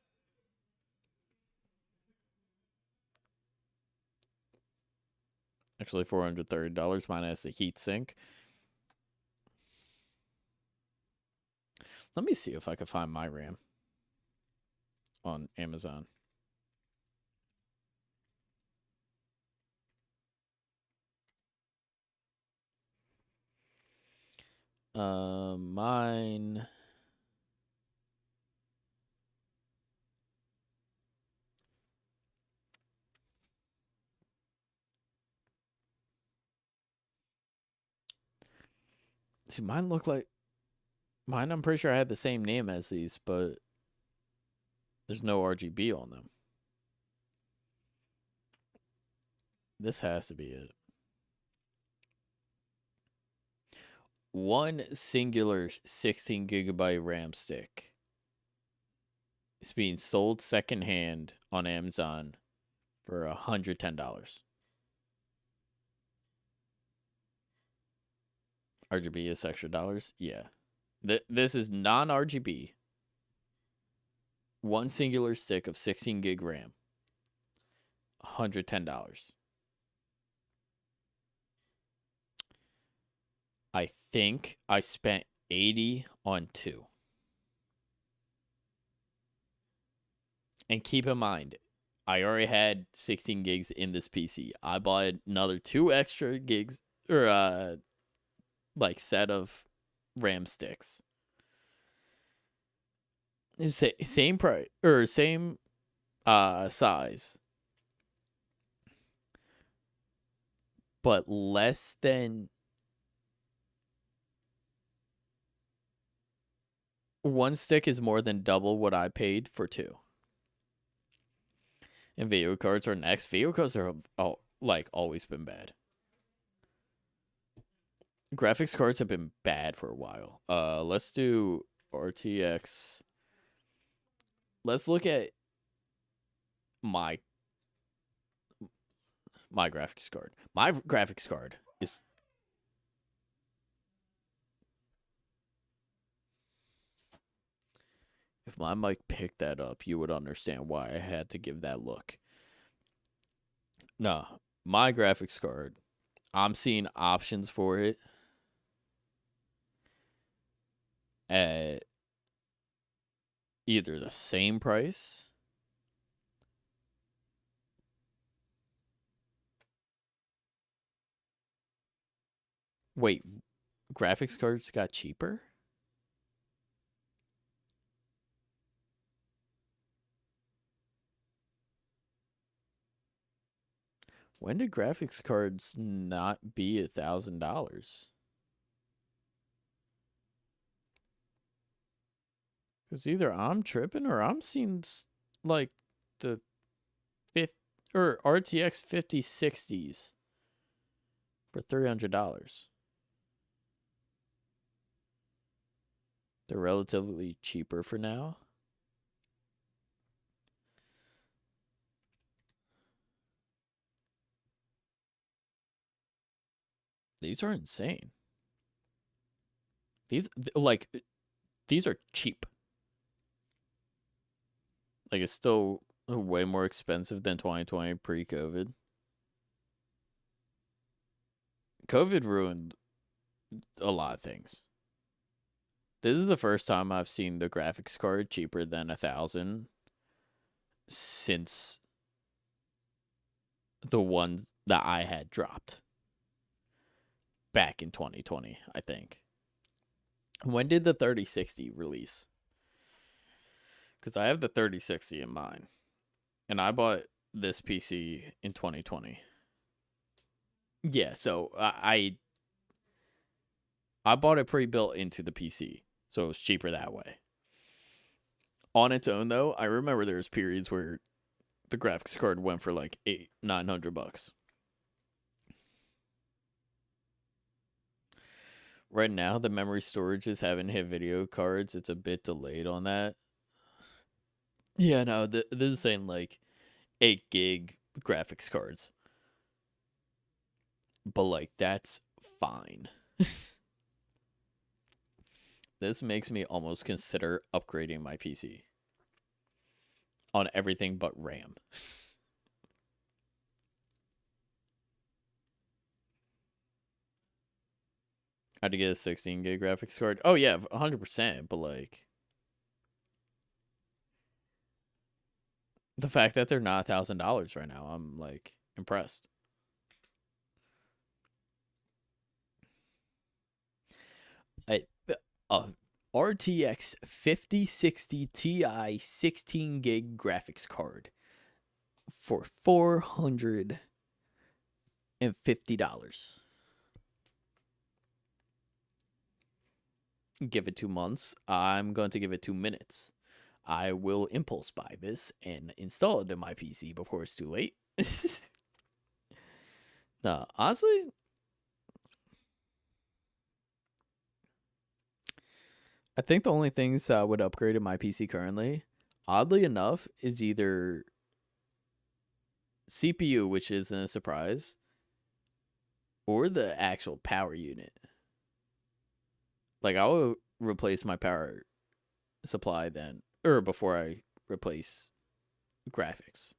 Actually, $430 minus the heatsink. Let me see if I can find my RAM on Amazon. Mine. See, mine look like mine. I'm pretty sure I had the same name as these, but there's no RGB on them. This has to be it. One singular 16 gigabyte RAM stick is being sold secondhand on Amazon for $110. RGB is extra dollars? Yeah. This is non-RGB. One singular stick of 16 gig RAM. $110. I think I spent 80 on two. And keep in mind, I already had 16 gigs in this PC. I bought another 2 extra gigs or like set of RAM sticks. Same price or same size. But less than one stick is more than double what I paid for two. And video cards are next. Video cards are like always been bad. Graphics cards have been bad for a while. Let's do RTX. Let's look at my graphics card. My graphics card is if my mic picked that up, you would understand why I had to give that look. No, my graphics card, I'm seeing options for it at either the same price wait, graphics cards got cheaper? When did graphics cards not be $1,000? Because either I'm tripping or I'm seeing like the RTX 5060s for $300. They're relatively cheaper for now. These are insane. These are cheap. Like it's still way more expensive than 2020 pre-COVID. COVID ruined a lot of things. This is the first time I've seen the graphics card cheaper than 1,000 since the one that I had dropped back in 2020, I think. When did the 3060 release? Because I have the 3060 in mine. And I bought this PC in 2020. Yeah, so I bought it pre-built into the PC. So it was cheaper that way. On its own, though, I remember there was periods where the graphics card went for like $900. Right now, the memory storages haven't hit video cards. It's a bit delayed on that. Yeah, no, this is saying like 8 gig graphics cards. But like, that's fine. This makes me almost consider upgrading my PC on everything but RAM. I had to get a 16 gig graphics card. Oh yeah, 100%. But like, the fact that they're not $1,000 right now, I'm like impressed. RTX 5060 Ti 16 gig graphics card for $450. give it 2 months. I'm going to give it 2 minutes. I will impulse buy this and install it in my PC before it's too late. No, honestly, I think the only things I would upgrade in my PC currently, oddly enough, is either CPU, which isn't a surprise, or the actual power unit. Like, I will replace my power supply then, or before I replace graphics.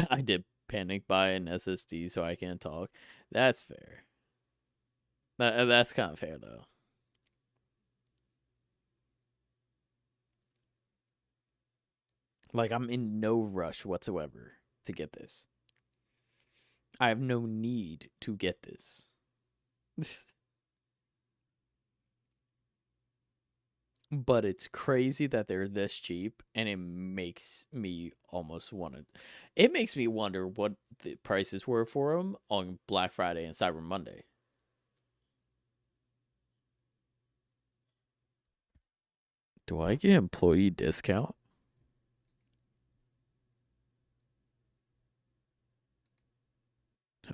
I did panic buy an SSD so I can't talk. That's fair. That's kind of fair though. Like, I'm in no rush whatsoever to get this. I have no need to get this. But it's crazy that they're this cheap, and it makes me almost want to. It makes me wonder what the prices were for them on Black Friday and Cyber Monday. Do I get employee discount?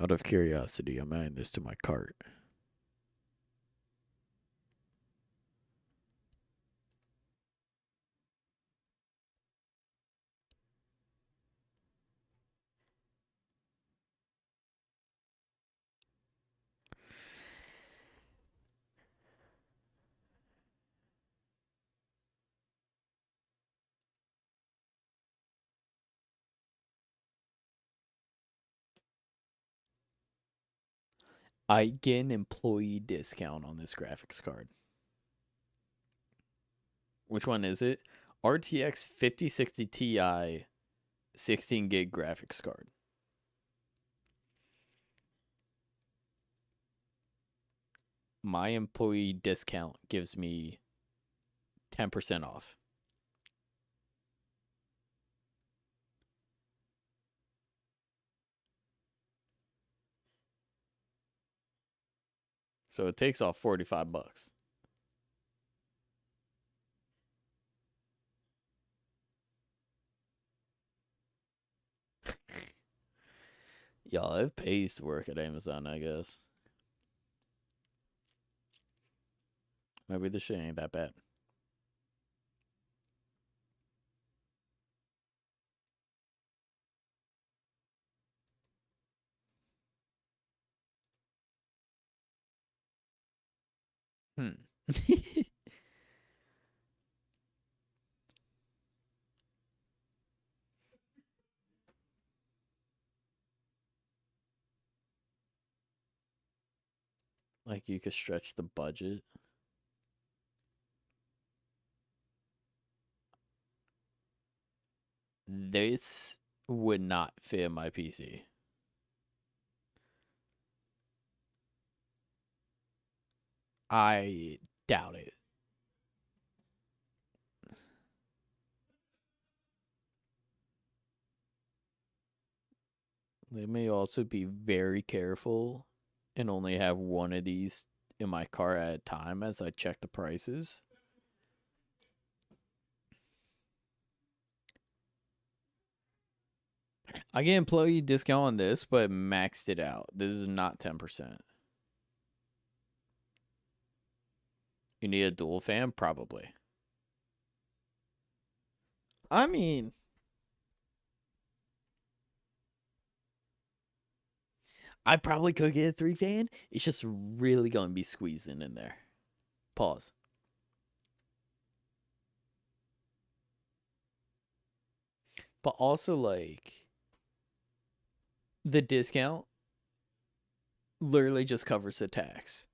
Out of curiosity, I'm adding this to my cart. I get an employee discount on this graphics card. Which one is it? RTX 5060 Ti 16 gig graphics card. My employee discount gives me 10% off. So it takes off $45. Y'all, it pays to work at Amazon, I guess. Maybe this shit ain't that bad. Like, you could stretch the budget. This would not fit in my PC. I doubt it. They may also be very careful and only have one of these in my car at a time as I check the prices. I get employee discount on this, but maxed it out. This is not 10%. You need a dual fan? Probably. I mean, I probably could get a 3 fan. It's just really going to be squeezing in there. Pause. But also, like, the discount literally just covers the tax.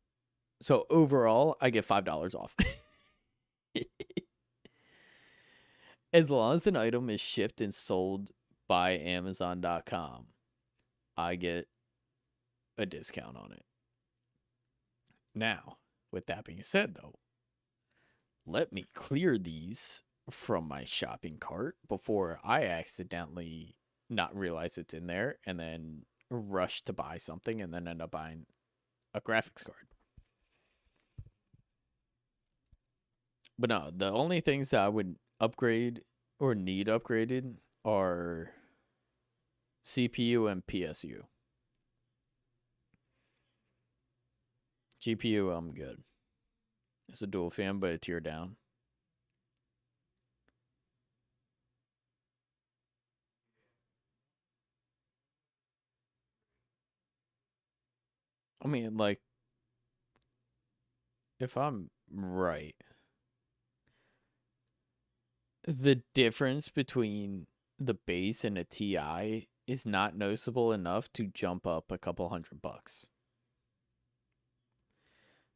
So overall, I get $5 off. As long as an item is shipped and sold by Amazon.com, I get a discount on it. Now, with that being said, though, let me clear these from my shopping cart before I accidentally not realize it's in there and then rush to buy something and then end up buying a graphics card. But no, the only things that I would upgrade or need upgraded are CPU and PSU. GPU, I'm good. It's a dual fan, but a tier down. I mean, like, if I'm right, the difference between the base and a TI is not noticeable enough to jump up a couple $100.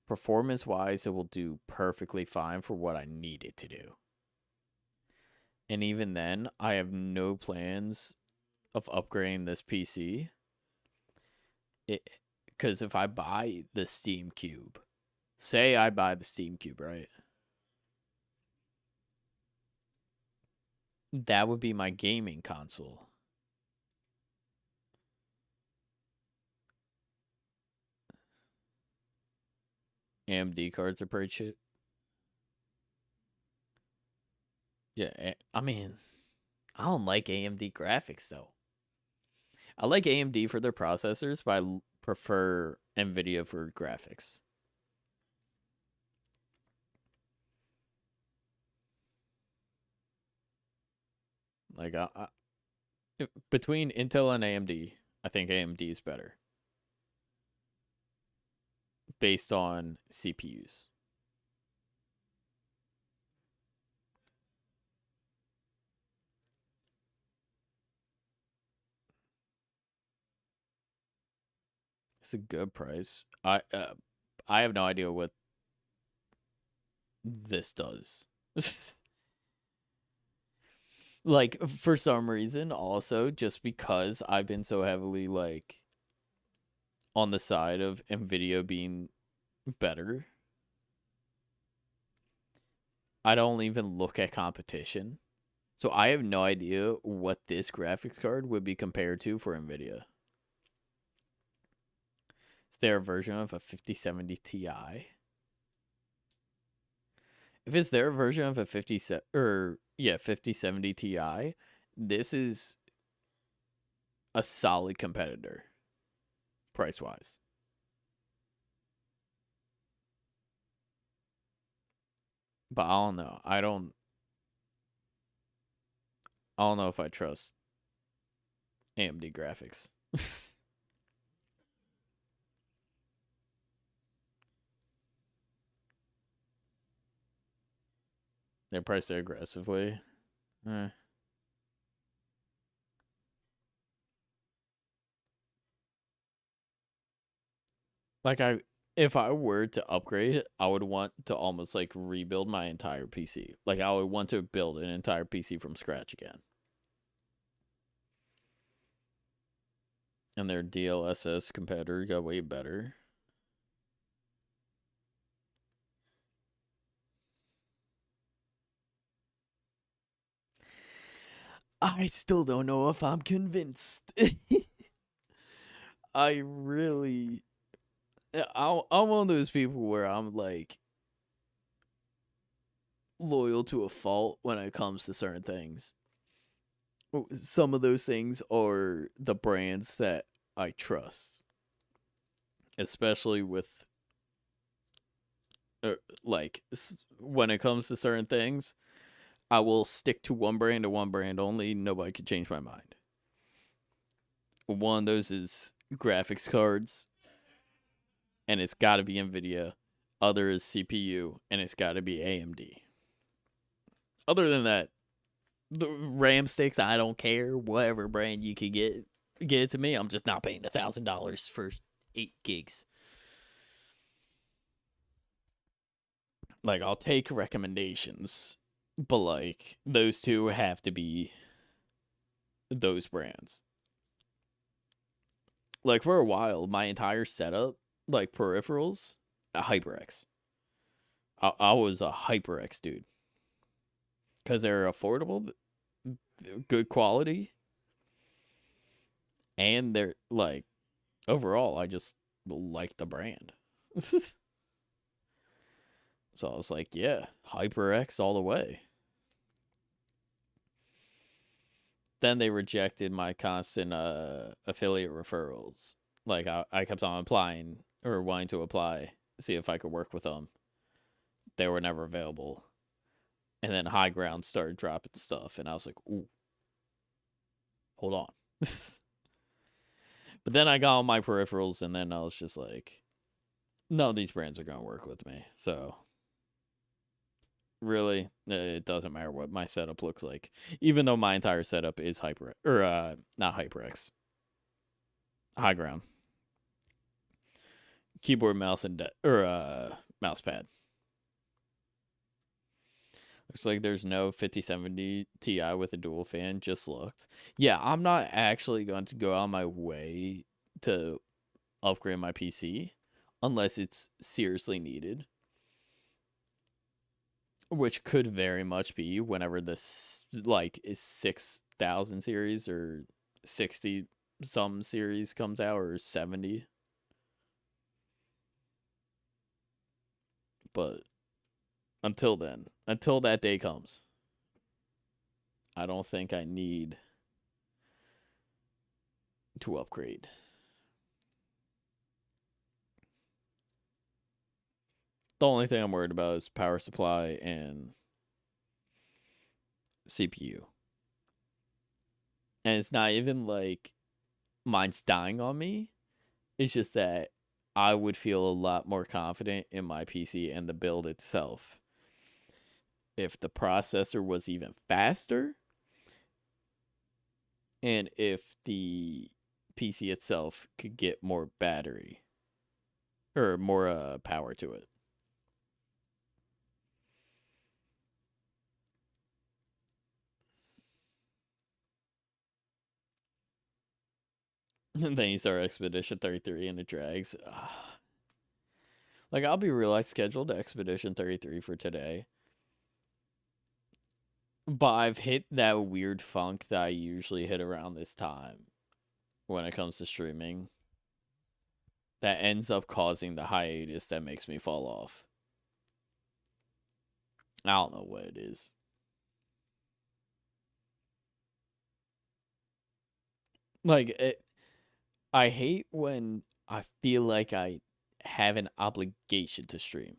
Performance wise, it will do perfectly fine for what I need it to do. And even then, I have no plans of upgrading this PC. Because if I buy the Steam Cube, say I buy the Steam Cube, right? That would be my gaming console. AMD cards are pretty shit. Yeah, I mean, I don't like AMD graphics though. I like AMD for their processors, but I prefer NVIDIA for graphics. Like, between Intel and AMD, I think AMD is better based on CPUs. It's a good price. I have no idea what this does. Like, for some reason, also just because I've been so heavily like on the side of Nvidia being better, I don't even look at competition. So I have no idea what this graphics card would be compared to for Nvidia. Is there a version of a 5070 Ti? If it's their version of a 5070 Ti, this is a solid competitor price wise. But I don't know. I don't know if I trust AMD graphics. They're priced aggressively. Eh. Like, if I were to upgrade, I would want to almost like rebuild my entire PC. Like, I would want to build an entire PC from scratch again. And their DLSS competitor got way better. I still don't know if I'm convinced. I really, I'm one of those people where I'm like loyal to a fault when it comes to certain things. Some of those things are the brands that I trust, especially with like when it comes to certain things. I will stick to one brand and one brand only. Nobody could change my mind. One of those is graphics cards, and it's got to be NVIDIA. Other is CPU, and it's got to be AMD. Other than that, the RAM sticks, I don't care. Whatever brand you could get it to me. I'm just not paying $1,000 for 8 gigs. Like, I'll take recommendations, but like those two have to be those brands. Like, for a while, my entire setup, like peripherals, a HyperX. I was a HyperX dude because they're affordable, good quality, and they're like overall. I just like the brand. So I was like, yeah, HyperX all the way. Then they rejected my constant affiliate referrals. Like I kept on applying or wanting to apply, see if I could work with them. They were never available. And then High Ground started dropping stuff, and I was like, ooh, hold on. But then I got all my peripherals, and then I was just like, none of these brands are going to work with me. So really, it doesn't matter what my setup looks like, even though my entire setup is Hyper or not HyperX, High Ground, keyboard, mouse, and mouse pad. Looks like there's no 5070 Ti with a dual fan. Just looked. Yeah, I'm not actually going to go out my way to upgrade my PC unless it's seriously needed, which could very much be whenever this like is 6000 series or 60 some series comes out, or 70. But until then, until that day comes, I don't think I need to upgrade. The only thing I'm worried about is power supply and CPU. And it's not even like mine's dying on me. It's just that I would feel a lot more confident in my PC and the build itself if the processor was even faster and if the PC itself could get more battery or more power to it. And then you start Expedition 33 and it drags. Like, I'll be real, I scheduled Expedition 33 for today. But I've hit that weird funk that I usually hit around this time when it comes to streaming that ends up causing the hiatus that makes me fall off. I don't know what it is. Like, I hate when I feel like I have an obligation to stream.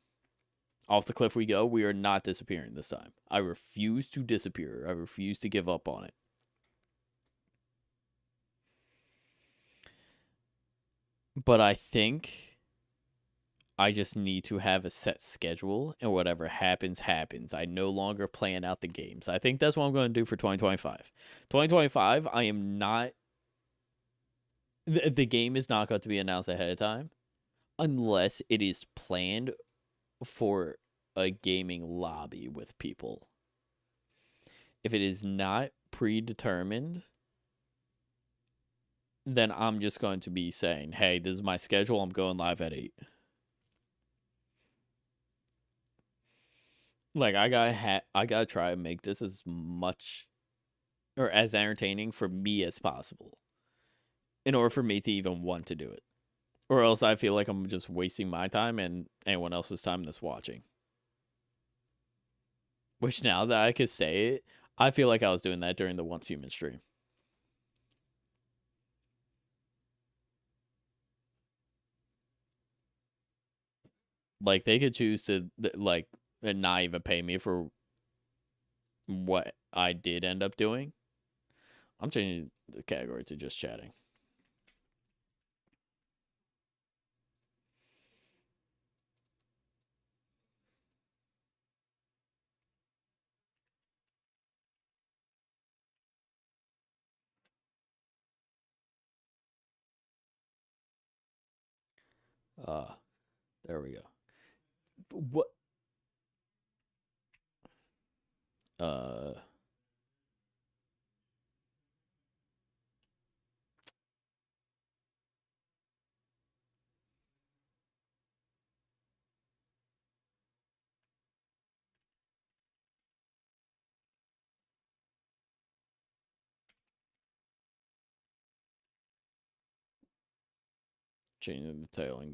Off the cliff we go. We are not disappearing this time. I refuse to disappear. I refuse to give up on it. But I think I just need to have a set schedule, and whatever happens, happens. I no longer plan out the games. I think that's what I'm going to do for 2025. 2025, I am not. The game is not going to be announced ahead of time unless it is planned for a gaming lobby with people. If it is not predetermined, then I'm just going to be saying, hey, this is my schedule. I'm going live at 8. Like, I gotta try and make this as much or as entertaining for me as possible in order for me to even want to do it. Or else I feel like I'm just wasting my time and anyone else's time that's watching. Which, now that I could say it, I feel like I was doing that during the Once Human stream. Like, they could choose to, like, not even pay me for what I did end up doing. I'm changing the category to just chatting. Uh, there we go. What? Uh, changing the title and